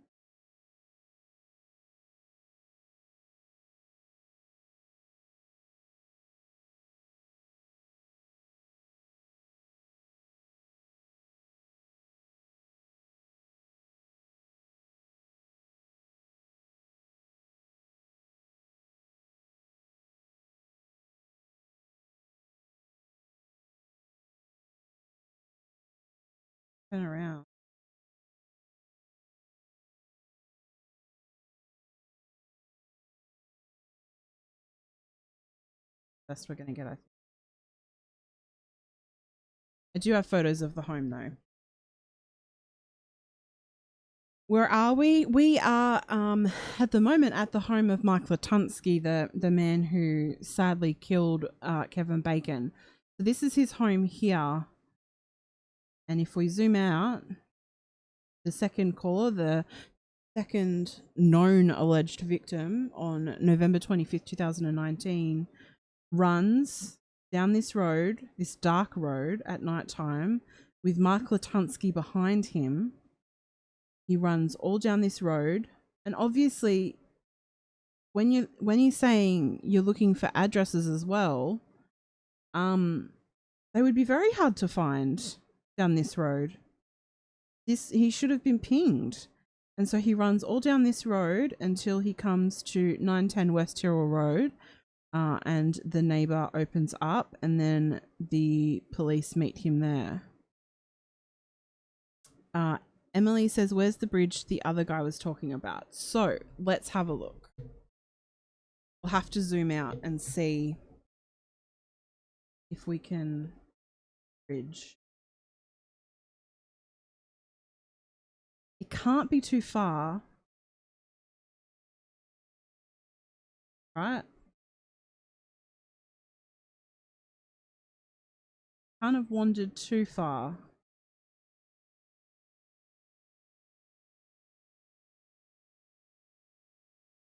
Turn around. Best we're gonna get. I do have photos of the home though. Where are we? We are at the moment at the home of Mark Latunski, the man who sadly killed Kevin Bacon. So this is his home here. And if we zoom out, the second caller, the second known alleged victim on November 25th, 2019, runs down this road, this dark road at night time with Mark Latunski behind him. He runs all down this road, and obviously when you're saying you're looking for addresses as well, they would be very hard to find down this road. He should have been pinged. And so he runs all down this road until he comes to 910 West Tyrrell Road, and the neighbour opens up, and then the police meet him there. Emily says, where's the bridge the other guy was talking about? So let's have a look. We'll have to zoom out and see if we can bridge. It can't be too far, right? Kind of wandered too far.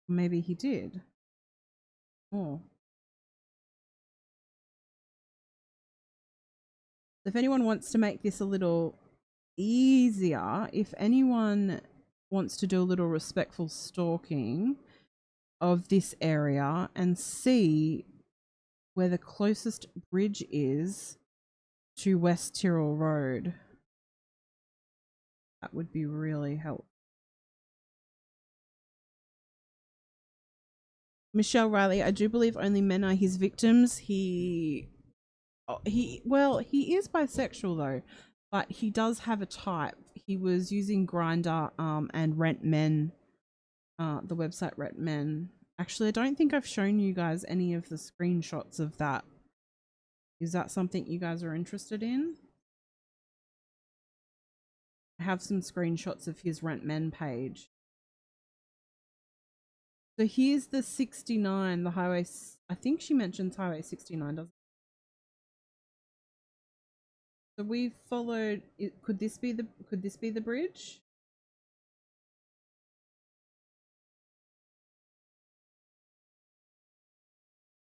Maybe he did. Oh. If anyone wants to make this a little easier, if anyone wants to do a little respectful stalking of this area and see where the closest bridge is to West Tyrrell Road, that would be really helpful. Michelle Riley, I do believe only men are his victims. He is bisexual though, but he does have a type. He was using Grindr and Rent Men, the website Rent Men. Actually, I don't think I've shown you guys any of the screenshots of that. Is that something you guys are interested in? I have some screenshots of his Rent Men page. So here's the 69, the highway. I think she mentions Highway 69, doesn't it? So we followed. Could this be the bridge?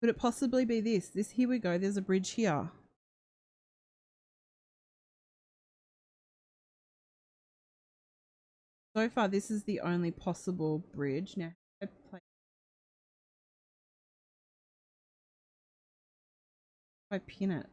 Could it possibly be this? Here we go. There's a bridge here. So far, this is the only possible bridge. Now, if I pin it.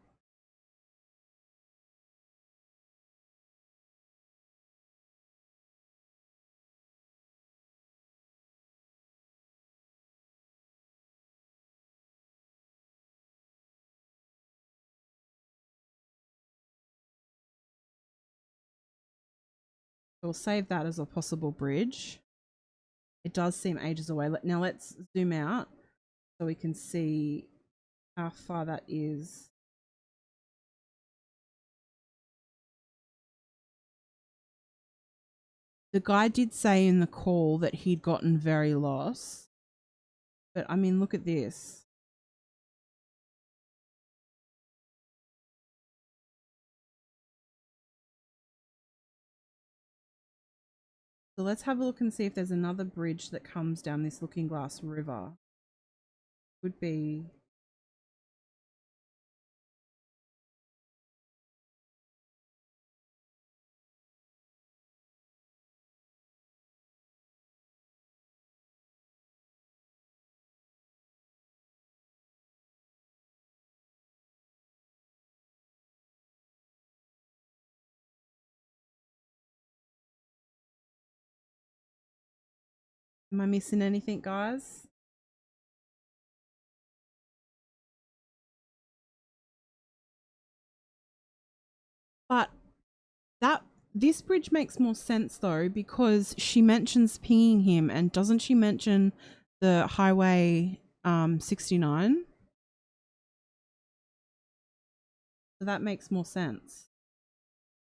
We'll save that as a possible bridge. It does seem ages away. Now let's zoom out so we can see how far that is. The guy did say in the call that he'd gotten very lost. But I mean, look at this. So let's have a look and see if there's another bridge that comes down this Looking Glass River. Would be. Am I missing anything, guys? But this bridge makes more sense though, because she mentions pinging him, and doesn't she mention the Highway 69? So that makes more sense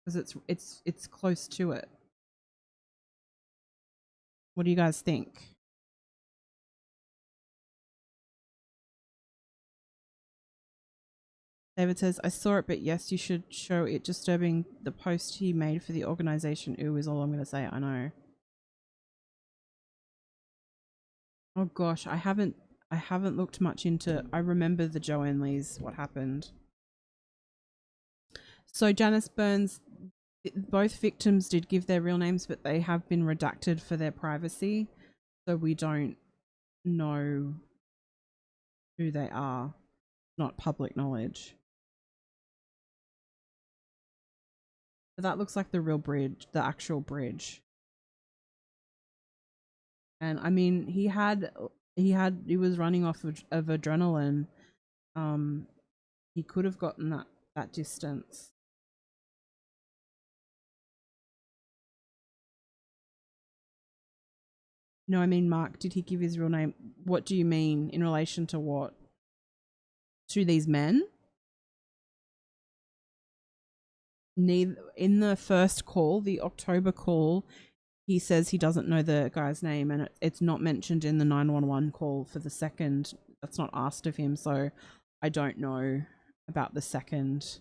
because it's close to it. What do you guys think? David says, I saw it, but yes, you should show it. Disturbing. The post he made for the organization. Ooh, is all I'm going to say. I know. Oh gosh, I haven't looked much into. I remember the Joanne Lees, what happened. So Janice Burns, both victims did give their real names, but they have been redacted for their privacy. So we don't know who they are. Not public knowledge. But that looks like the real bridge, the actual bridge. And I mean, he was running off of adrenaline. Um, he could have gotten that distance. No, I mean, Mark, did he give his real name? What do you mean in relation to what? To these men? Neither in the first call, the October call, he says he doesn't know the guy's name, and it's not mentioned in the 911 call for the second. That's not asked of him, so I don't know about the second.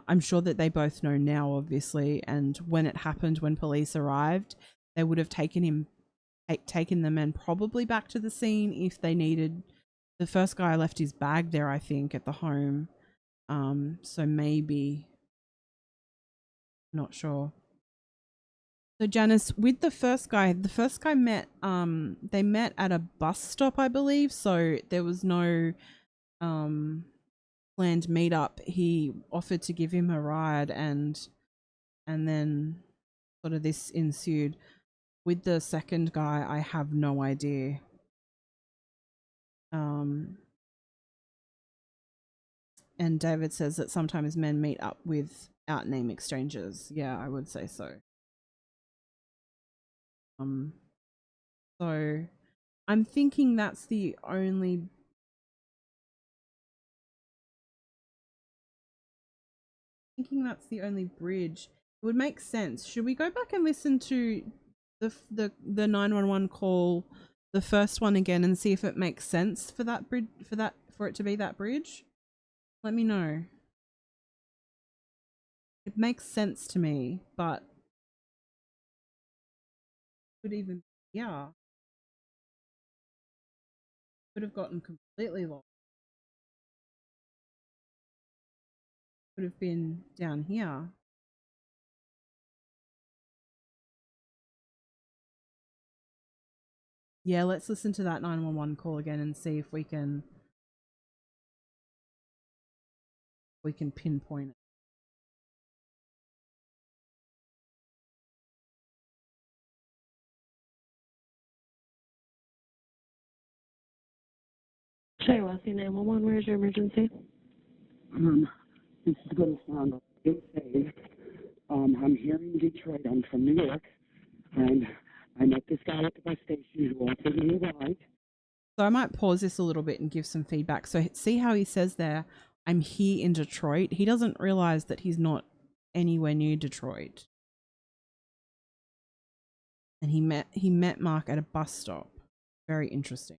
I'm sure that they both know now, obviously, and when it happened, when police arrived, they would have taken the men probably back to the scene if they needed. The first guy left his bag there, I think, at the home. So maybe, not sure. So Janice, with the first guy met they met at a bus stop, I believe. So there was no planned meetup. He offered to give him a ride, and then sort of this ensued. With the second guy, I have no idea. And David says that sometimes men meet up without name exchanges. Yeah, I would say so. So I'm thinking that's the only bridge. It would make sense. Should we go back and listen to the 911 call, the first one again, and see if it makes sense for that bridge, for it to be that bridge? Let me know. It makes sense to me, but could even, yeah, could have gotten completely lost. Could have been down here. Yeah, let's listen to that 911 call again and see if we can pinpoint it. Shiawassee 911, where's your emergency? This is going to sound insane. I'm here in Detroit. I'm from New York, and I met this guy at the bus station who offered me a ride. So I might pause this a little bit and give some feedback. So see how he says there, I'm here in Detroit. He doesn't realize that he's not anywhere near Detroit. And he met Mark at a bus stop. Very interesting.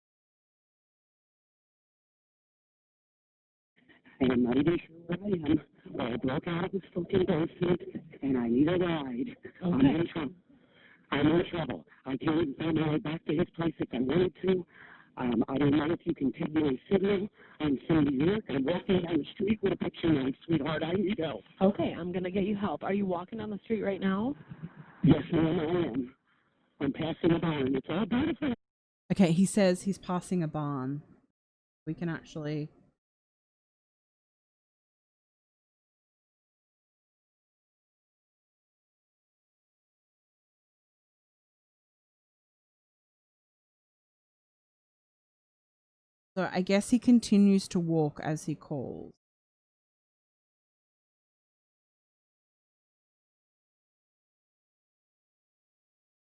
And I'm not even sure where I am. Well, I broke out of this fucking basement, and I need a ride. Okay. I'm in trouble. I can't even find my way back to his place if I wanted to. I don't know if you can take me a signal. I'm from New York. I'm walking down the street with a picture knife, sweetheart. I need help. Okay, I'm going to get you help. Are you walking down the street right now? Yes, ma'am, I am. I'm passing a barn. It's all beautiful. Okay, he says he's passing a barn. We can actually... So I guess he continues to walk as he calls.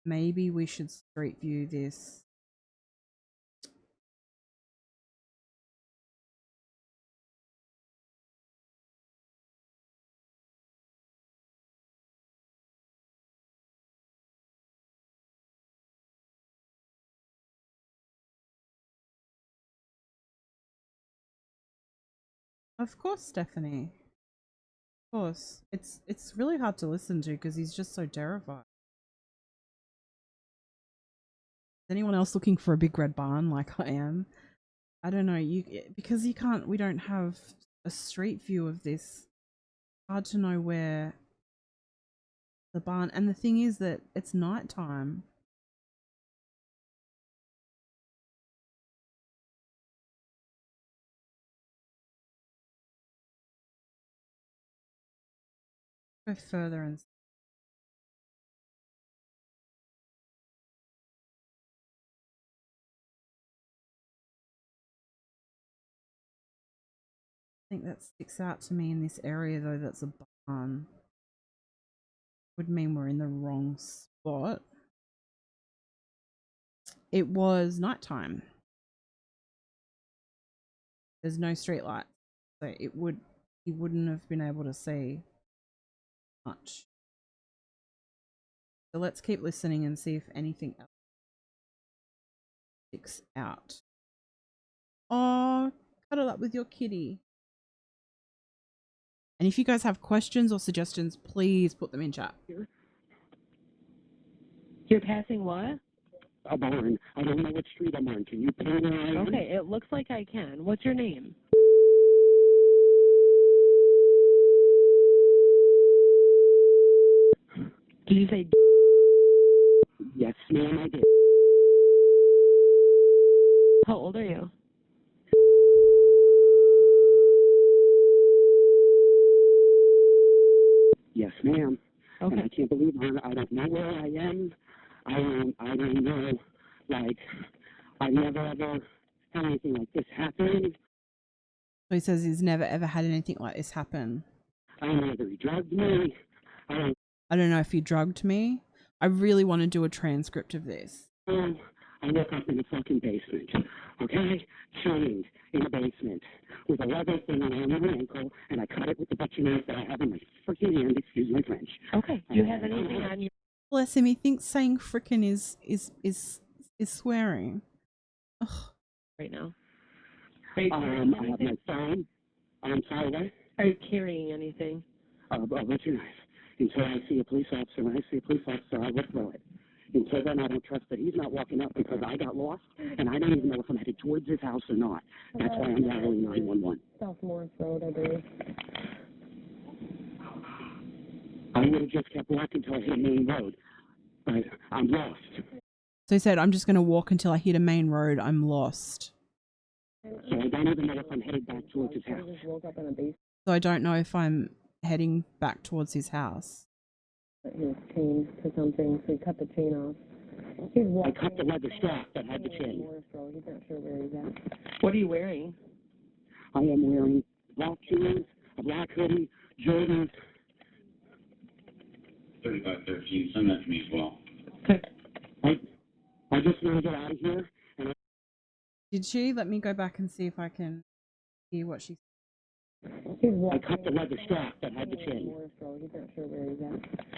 Maybe we should street view this. Of course, Stephanie. Of course. It's really hard to listen to because he's just so terrified. Is anyone else looking for a big red barn like I am? I don't know, because we don't have a street view of this. Hard to know where the barn, and the thing is that it's nighttime. Go further and Something that sticks out to me in this area, though, that's a barn. Would mean we're in the wrong spot. It was nighttime. There's no street light, so he wouldn't have been able to see much. So let's keep listening and see if anything else sticks out. Oh, cuddle up with your kitty. And if you guys have questions or suggestions, please put them in chat. You're passing what? A barn. I don't know what street I'm on. Can you pay where I am? Okay, it looks like I can. What's your name? Did you say? Yes, ma'am, I did. How old are you? Yes, ma'am. Okay. And I can't believe I don't know where I am. I don't know. Like, I never ever had anything like this happen. So he says he's never ever had anything like this happen. I don't know whether he drugged me. I don't know if he drugged me. I really want to do a transcript of this. I woke up in the fucking basement, okay? Chained in the basement with a leather thing around my ankle, and I cut it with the butcher knife that I have in my freaking hand. Excuse my French. Okay. Do you have anything on you? Bless him. He thinks saying frickin' is swearing. Ugh. Right now? I have my phone. I'm sorry, what? Are you carrying anything? A butcher knife. Until I see a police officer, when I see a police officer, I will throw it. Until then, I don't trust that he's not walking up because I got lost, and I don't even know if I'm headed towards his house or not. That's why I'm dialing 911. South Morris Road, I believe. I would have just kept walking until I hit Main Road, but I'm lost. So he said, I'm just going to walk until I hit a main road. I'm lost. So I don't even know if I'm headed back towards his house. So I don't know if I'm heading back towards his house. He was chained to something, so he cut the chain off. I cut the leather strap that had the chain. He's not sure where he's at. What are you wearing? I am wearing black shoes, a black hoodie, Jordans. 3513, send that to me as well. Okay. I just want to get out of here. And Did she? Let me go back and see if I can hear what she said. I cut the leather strap that had the chain. He's not sure where he's at.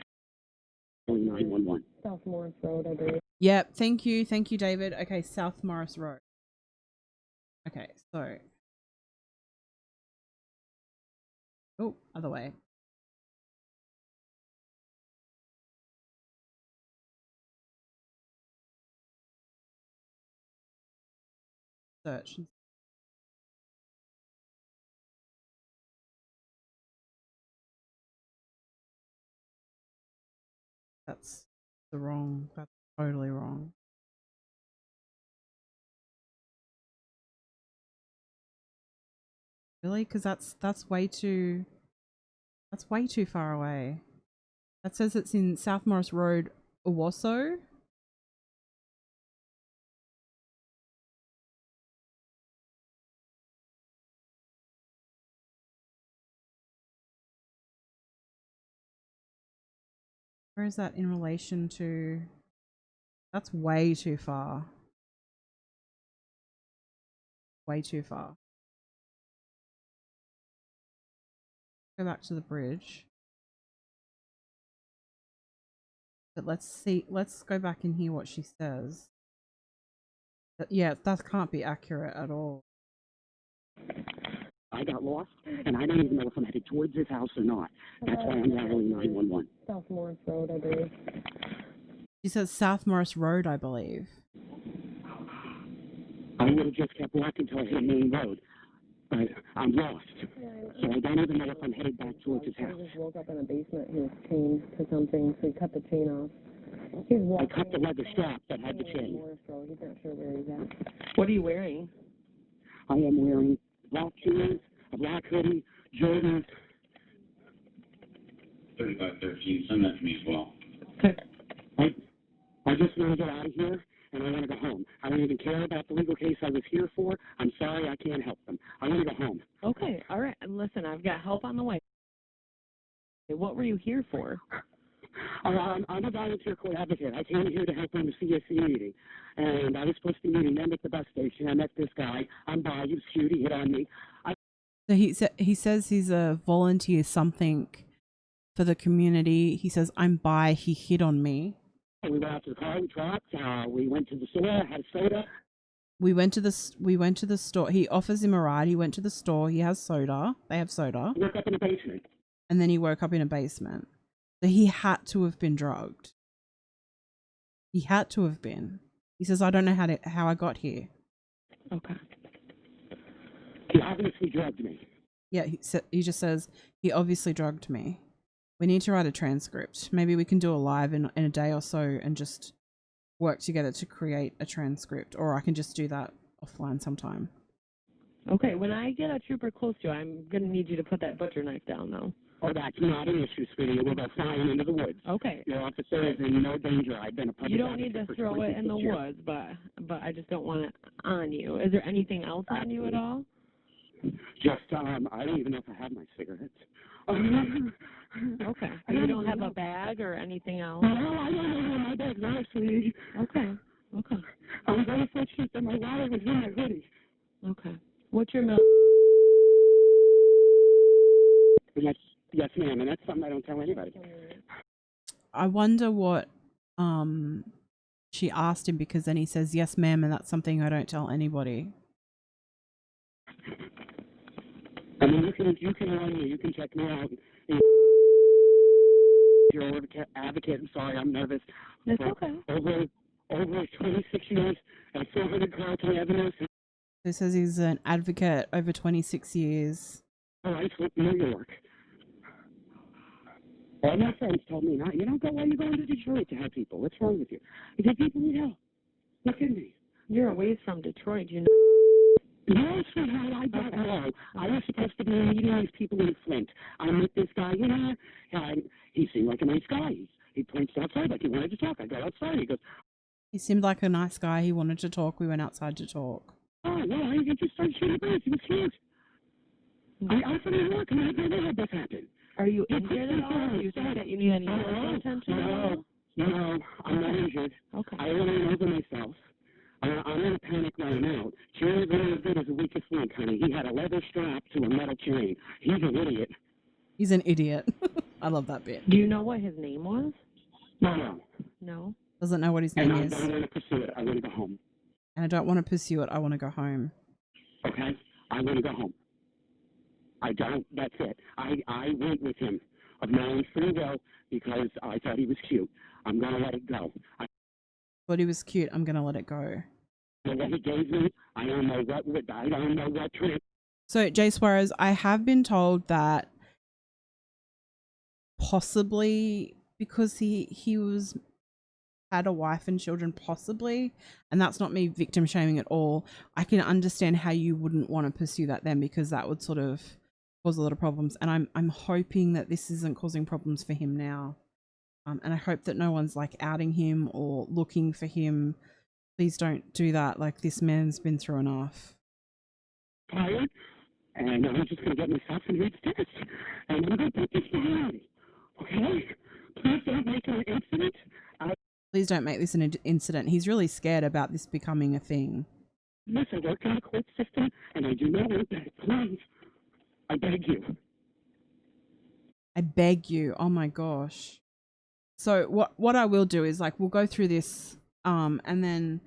911. South Morris Road, I believe. Yep. Thank you, David. Okay, South Morris Road. Okay, so. Oh, other way. Search. That's totally wrong. Really? Because that's way too far away. That says it's in South Morris Road, Owasso. Where is that in relation to? That's way too far. Way too far. Go back to the bridge. But let's go back and hear what she says. But yeah, that can't be accurate at all. I got lost, and I don't even know if I'm headed towards his house or not. That's why I'm dialing 911. South Morris Road, I believe. She says South Morris Road, I believe. I would have just kept walking until I hit Main Road, but I'm lost. So I don't even know if I'm headed back towards his house. He just woke up in a basement. He was chained to something, so he cut the chain off. I cut the leather strap that had the chain. He's not sure where he's at. What are you wearing? I am wearing black shoes, a black hoodie, Jordans. 3513, send that to me as well. Okay. I just want to get out of here, and I want to go home. I don't even care about the legal case I was here for. I'm sorry, I can't help them. I want to go home. Okay, all right. I'm a volunteer court advocate. I came here to help on the CSC meeting, and I was supposed to be meeting them at the bus station. I met this guy. I'm by. He was cute. He hit on me. So he says he's a volunteer something for the community. He says, I'm bi, he hit on me. We went out to the car, we dropped, we went to the store, had a soda. We went to the store. He offers him a ride. He went to the store. He has soda. They have soda. We woke up in the basement. And then he woke up in a basement. So he had to have been drugged. He had to have been. He says, I don't know how I got here. Okay. He obviously drugged me. Yeah, he just says, he obviously drugged me. We need to write a transcript. Maybe we can do a live in a day or so and just work together to create a transcript. Or I can just do that offline sometime. Okay, when I get a trooper close to you, I'm going to need you to put that butcher knife down, though. Oh, that's not an issue, sweetie. We'll go flying into the woods. Okay. Your officer is in no danger. I've been a public You don't need to advocate throw for it in the 26 years. woods, but I just don't want it on you. Is there anything else on you at all? Just, I don't even know if I have my cigarettes. Okay. You don't have a bag or anything else? No, I don't know where my bags are, sweetie. Okay. Okay. I was very fortunate that my wallet was in my hoodie. Okay. What's your mill? Yes, ma'am, and that's something I don't tell anybody. I wonder what she asked him, because then he says, yes, ma'am, and that's something I don't tell anybody. I mean, you can run me, you can check me out. You're an advocate. I'm sorry, I'm nervous. That's okay. Over 26 years and 400 calls to evidence. He says he's an advocate over 26 years. Oh, I from New York. All my friends told me, "Now you don't go where you going to Detroit to help people. What's wrong with you?" I said, "People need help. Look at me." You're a ways from Detroit, you know. No, sweetheart, I don't know. I was supposed to be meeting these people in Flint. I met this guy, and he seemed like a nice guy. He points outside like he wanted to talk. I go outside. He goes, He seemed like a nice guy. He wanted to talk. We went outside to talk. "Oh, well, I just started shooting birds. He was cute." I'm from New York, and I never had this happen. Are you injured at all? Do you think that you need any medical attention? No, I'm not injured. Okay. I ran over myself. I'm in a panic right now. Jerry's only as good as the weakest link, honey. He had a leather strap to a metal chain. He's an idiot. He's an idiot. I love that bit. Do you know what his name was? No. No. Doesn't know what his name And is. I don't want to pursue it. I want to go home. And I don't want to pursue it. I want to go home. Okay? I want to go home. I don't. That's it. I went with him of my own free will because I thought he was cute. I'm going to let it go. Thought he was cute. I'm going to let it go. What he gave me, I don't know what trip. So, Jay Suarez, I have been told that possibly because he was had a wife and children, possibly, and that's not me victim shaming at all. I can understand how you wouldn't want to pursue that then, because that would sort of cause a lot of problems. And I'm hoping that this isn't causing problems for him now. And I hope that no one's like outing him or looking for him. Please don't do that. Like, this man's been through enough. Tired, and I'm just going to get myself and read the test, and I'm going to put this behind me. Okay? Please don't make it an incident. Please don't make this an incident. He's really scared about this becoming a thing. Listen, I work in the court system, and I do not want that. Please, I beg you. I beg you. Oh my gosh. So what I will do is, like, we'll go through this, and then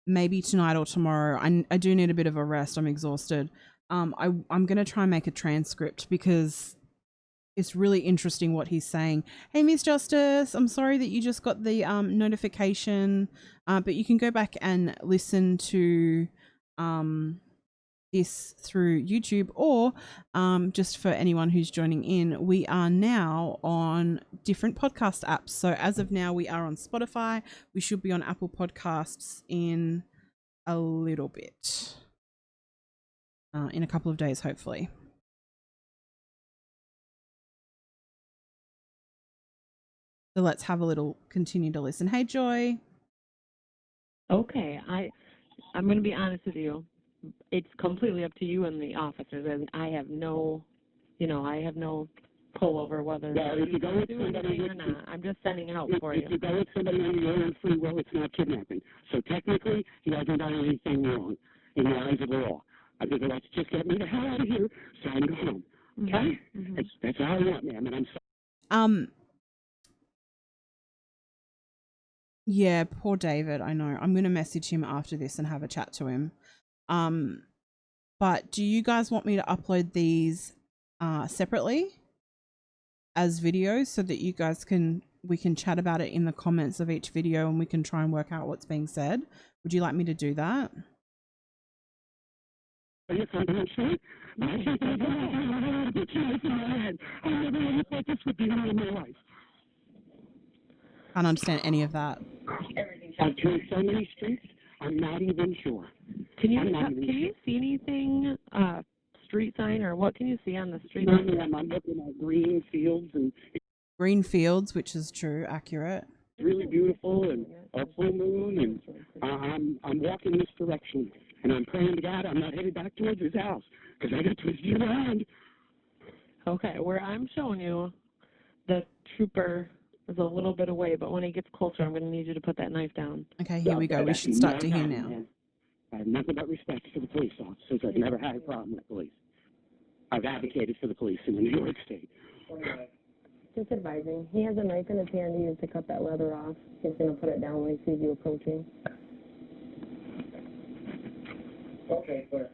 maybe tonight or tomorrow. I do need a bit of a rest. I'm exhausted. I'm gonna try and make a transcript, because it's really interesting what he's saying. Hey, Miss Justice, I'm sorry that you just got the notification, but you can go back and listen to this through YouTube, or just for anyone who's joining in, we are now on different podcast apps. So as of now, we are on Spotify. We should be on Apple Podcasts in a little bit, in a couple of days, hopefully. So let's have a little continue to listen. Hey, Joy. Okay. I'm going to be honest with you. It's completely up to you and the officers, and I have no pull over whether Well, if you go with do somebody anything or with- not. I'm just sending help for If you. you go with somebody under your own free will, it's not kidnapping. So technically, he hasn't done anything wrong in the eyes of the law. I think let's just get me the hell out of here so I can go home. Okay? Mm-hmm. That's all I want, ma'am, and I'm sorry. Yeah, poor David. I know. I'm going to message him after this and have a chat to him. But do you guys want me to upload these separately as videos so that you guys we can chat about it in the comments of each video and we can try and work out what's being said? Would you like me to do that? Are you confidential? I can't believe I never thought this would be in my life. Can't understand any of that. I've turned so many streets, I'm not even sure. Can you see anything, street sign, or what can you see on the street? No, ma'am, I'm looking at green fields, and Green fields, which is true, accurate. it's really beautiful, and a full moon, and I'm walking this direction, and I'm praying to God I'm not headed back towards his house, because I got twisted around. Okay, where I'm showing you, the trooper is a little bit away, but when he gets closer, I'm going to need you to put that knife down. Okay, here we go. We should start to hear now. I have nothing but respect for the police officers. I've never had a problem with police. I've advocated for the police in New York State. Just advising, he has a knife in his hand he used to cut that leather off. He's going to put it down when he sees you approaching. Okay, clear.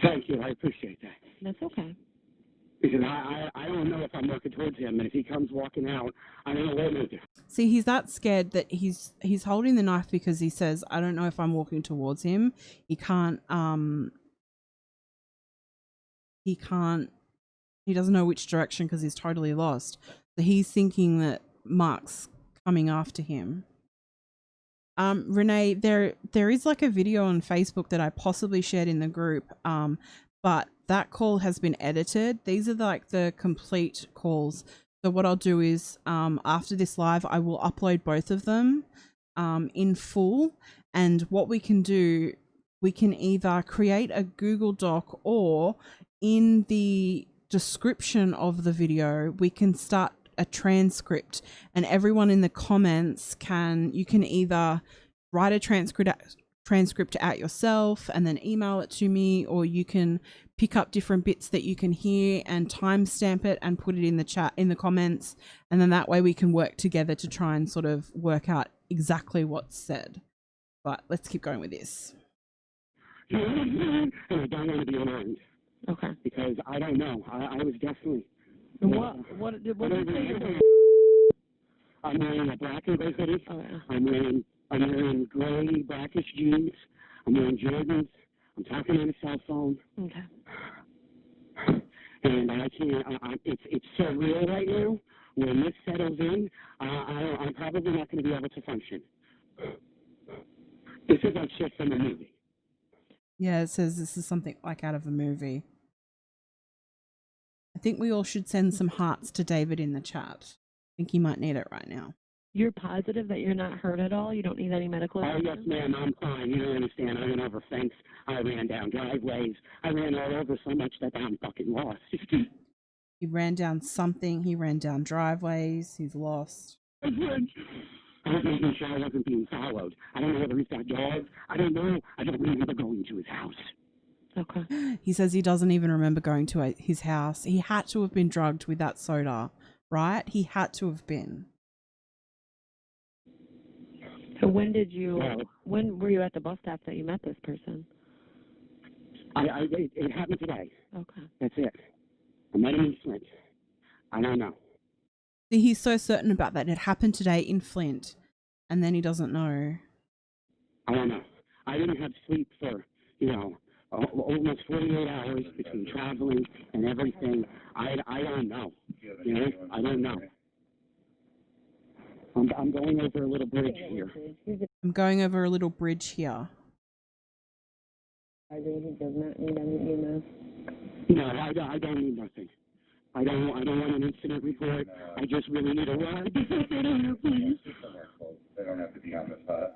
Thank you. I appreciate that. That's okay. Because I don't know if I'm working towards him, and if he comes walking out, I don't know what to do. See, he's that scared that he's holding the knife because he says, I don't know if I'm walking towards him. He doesn't know which direction because he's totally lost. So he's thinking that Mark's coming after him. Renee, there is like a video on Facebook that I possibly shared in the group, but that call has been edited. These are like the complete calls. So what I'll do is after this live, I will upload both of them in full. And what we can do, we can either create a Google Doc, or in the description of the video, we can start a transcript, and everyone in the comments you can either write a transcript out yourself and then email it to me, or you can pick up different bits that you can hear and timestamp it and put it in the chat, in the comments, and then that way we can work together to try and sort of work out exactly what's said. But let's keep going with this. And I don't want to be alarmed. Okay. Because I don't know. I was definitely. And what did you say? I'm wearing a black and gray hoodie. Oh, yeah. I'm wearing gray blackish jeans. I'm wearing Jordans. I'm talking on a cell phone. Okay. And I can't. It's so real right now. When this settles in, I'm probably not going to be able to function. This is like shit from a movie. Yeah, it says this is something like out of a movie. I think we all should send some hearts to David in the chat. I think he might need it right now. You're positive that you're not hurt at all? You don't need any medical Oh, attention? yes, ma'am, I'm fine. You don't understand. I ran over fence. I ran down driveways. I ran all over so much that I'm fucking lost. He ran down something. He ran down driveways. He's lost. I was making sure I wasn't being followed. I don't know whether he's got dogs. I don't know. I don't remember going to his house. Okay. He says he doesn't even remember going to his house. He had to have been drugged with that soda, right? He had to have been. So when were you at the bus stop that you met this person? It happened today. Okay. That's it. I met him in Flint. I don't know. See, he's so certain about that. It happened today in Flint, and then he doesn't know. I don't know. I didn't have sleep for, almost 48 hours between traveling and everything. I don't know. I don't know. I'm going over a little bridge here. I'm going over a little bridge here. I think he does not need any EMS. No, I don't need nothing. I don't want an incident report. I just really need a ride. Please. They don't have to be on the spot.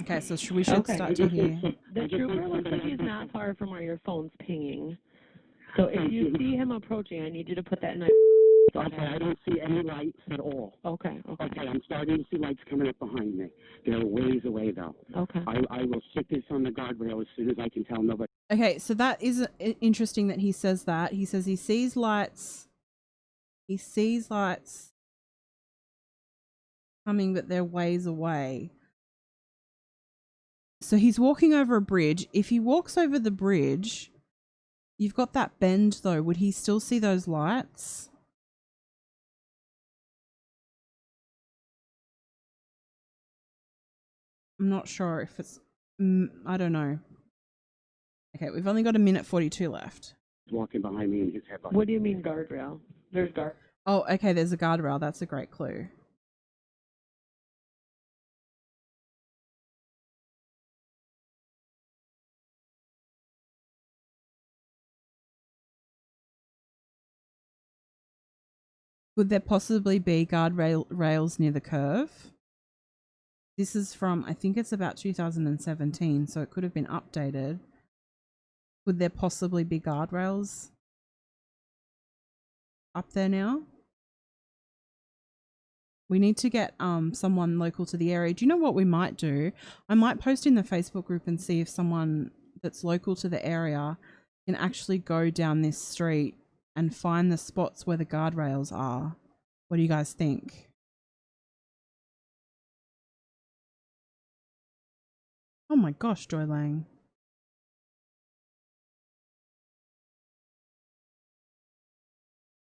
Okay, so we should start to hear. The trooper looks like he's not far from where your phone's pinging. So if Thank you see him approaching, I need you to put that knife. Okay, I don't see any lights at all. Okay. Okay, I'm starting to see lights coming up behind me. They're ways away, though. Okay. I will stick this on the guardrail as soon as I can tell nobody. Okay, so that is interesting that he says that. He says he sees lights. He sees lights coming, but they're ways away. So he's walking over a bridge. If he walks over the bridge, you've got that bend though. Would he still see those lights? I'm not sure if it's... I don't know. Okay, we've only got 1:42 left. Walking behind me in his headlights. What do you mean guardrail? There's guard. Oh, okay, there's a guardrail. That's a great clue. Could there possibly be rails near the curve? This is from, I think it's about 2017, so it could have been updated. Could there possibly be guardrails up there now? We need to get someone local to the area. Do you know what we might do? I might post in the Facebook group and see if someone that's local to the area can actually go down this street and find the spots where the guardrails are. What do you guys think? Oh my gosh, Joy Lang.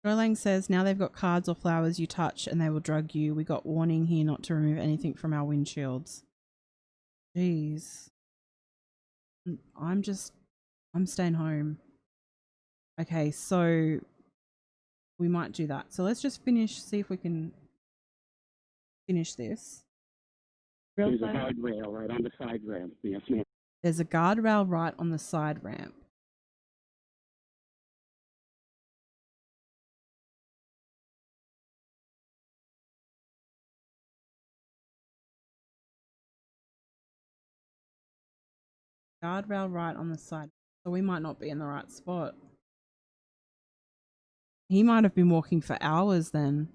Joy Lang says, now they've got cards or flowers you touch and they will drug you. We got warning here not to remove anything from our windshields. Jeez. I'm staying home. Okay, so we might do that. So let's just see if we can finish this. There's a guardrail right on the side ramp. Yes, ma'am. There's a guardrail right on the side ramp. Guardrail right on the side. So we might not be in the right spot. He might have been walking for hours then.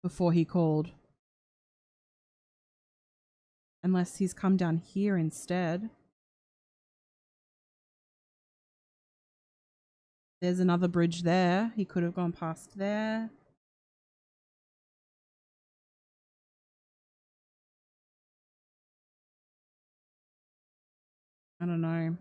Before he called. Unless he's come down here instead. There's another bridge there. He could have gone past there. I don't know.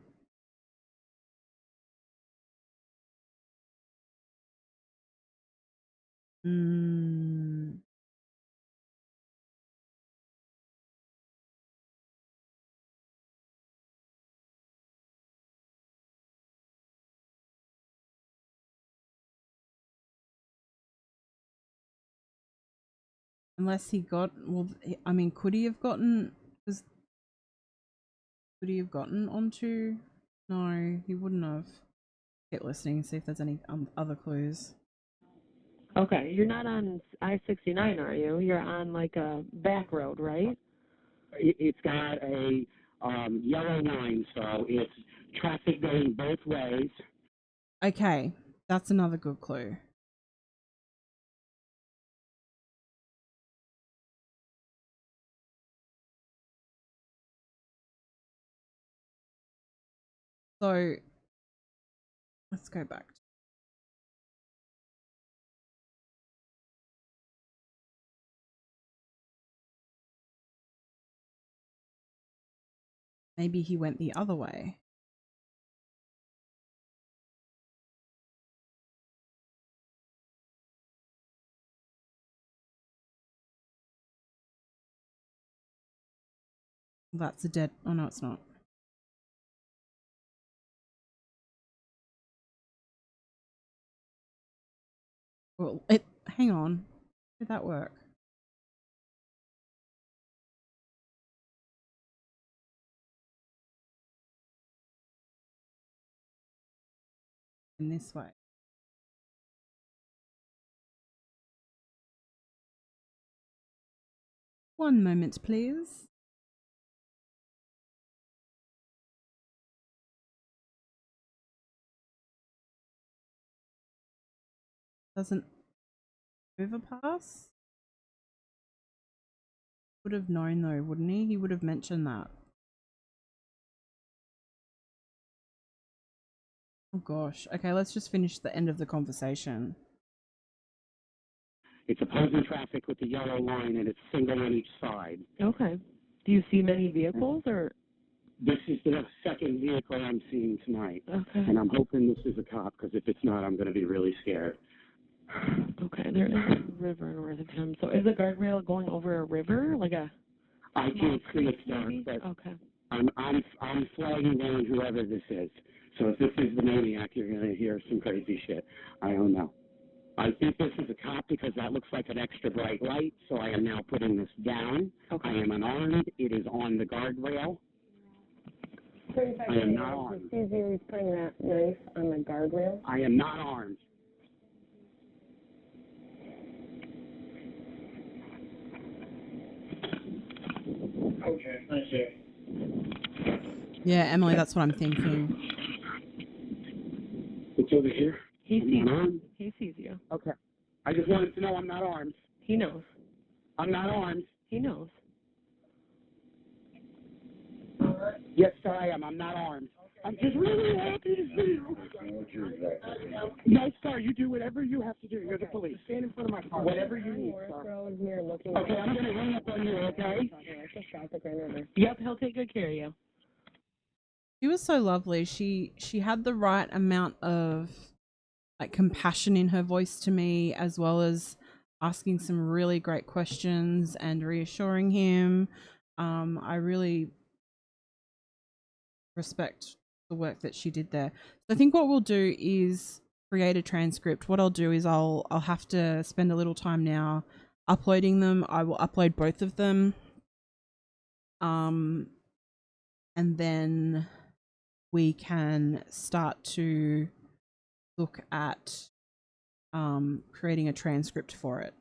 Unless he got, well, I mean, could he have gotten, could he have gotten onto, no, he wouldn't have. Keep listening, see if there's any other clues. Okay, you're not on I-69, are you? You're on like a back road, right? It's got a yellow line, so it's traffic going both ways. Okay, that's another good clue. So let's go back. Maybe he went the other way. That's a dead, oh no, it's not. Well, hang on. How did that work? In this way. One moment, please. doesn't overpass. Would have known though, wouldn't he? He would have mentioned that. Oh gosh. Okay, let's just finish the end of the conversation. It's opposing traffic with the yellow line, and it's single on each side. Okay. Do you see many vehicles or? This is the second vehicle I'm seeing tonight, Okay. and I'm hoping this is a cop, because if it's not, I'm going to be really scared. Okay, there is a river north of him. So is a guardrail going over a river, like a? I can't see, it's dark, Maybe? but Okay. I'm flagging down whoever this is. So if this is the maniac, you're going to hear some crazy shit. I don't know. I think this is a cop because that looks like an extra bright light, so I am now putting this down. Okay. I am unarmed. It is on the guardrail. I am not armed. He sees you, he's putting that knife on the guardrail. I am not armed. Okay, I see. Yeah, Emily, that's what I'm thinking. It's over here. He I'm sees not armed. He sees you. Okay. I just wanted to know I'm not armed. He knows. I'm not armed. He knows. Yes, sir, I am. I'm not armed. I'm just really happy to see you. What's your exact location? No, sir, you do whatever you have to do. You're the police. Stand in front of my car. Whatever you need, North sir. Road here looking. Okay, I'm going to hang up on you, okay? It's just traffic right over. Yep, he'll take good care of you. She was so lovely. She had the right amount of like compassion in her voice to me, as well as asking some really great questions and reassuring him. I really respect the work that she did there. So I think what we'll do is create a transcript. What I'll do is I'll have to spend a little time now uploading them. I will upload both of them. And then we can start to look at creating a transcript for it.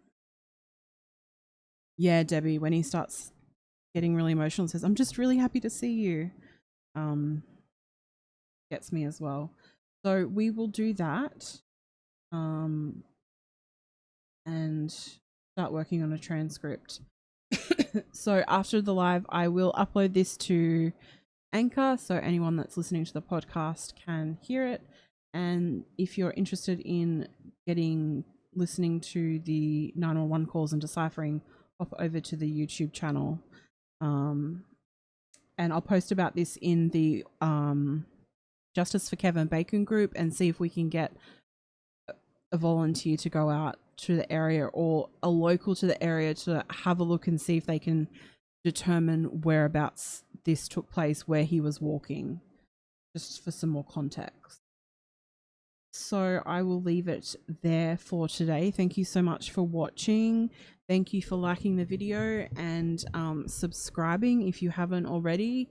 Yeah, Debbie, when he starts getting really emotional and says, I'm just really happy to see you, gets me as well. So we will do that and start working on a transcript. So after the live, I will upload this to Anchor so anyone that's listening to the podcast can hear it. And if you're interested in listening to the 911 calls and deciphering, hop over to the YouTube channel. And I'll post about this in the Justice for Kevin Bacon group and see if we can get a volunteer to go out to the area or a local to the area to have a look and see if they can determine whereabouts this took place, where he was walking, just for some more context. So I will leave it there for today. Thank you so much for watching. Thank you for liking the video and subscribing if you haven't already.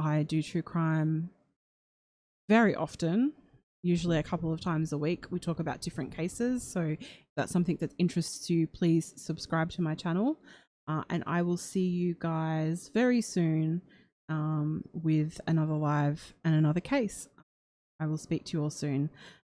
I do true crime very often, usually a couple of times a week. We talk about different cases. So if that's something that interests you, please subscribe to my channel. And I will see you guys very soon with another live and another case. I will speak to you all soon.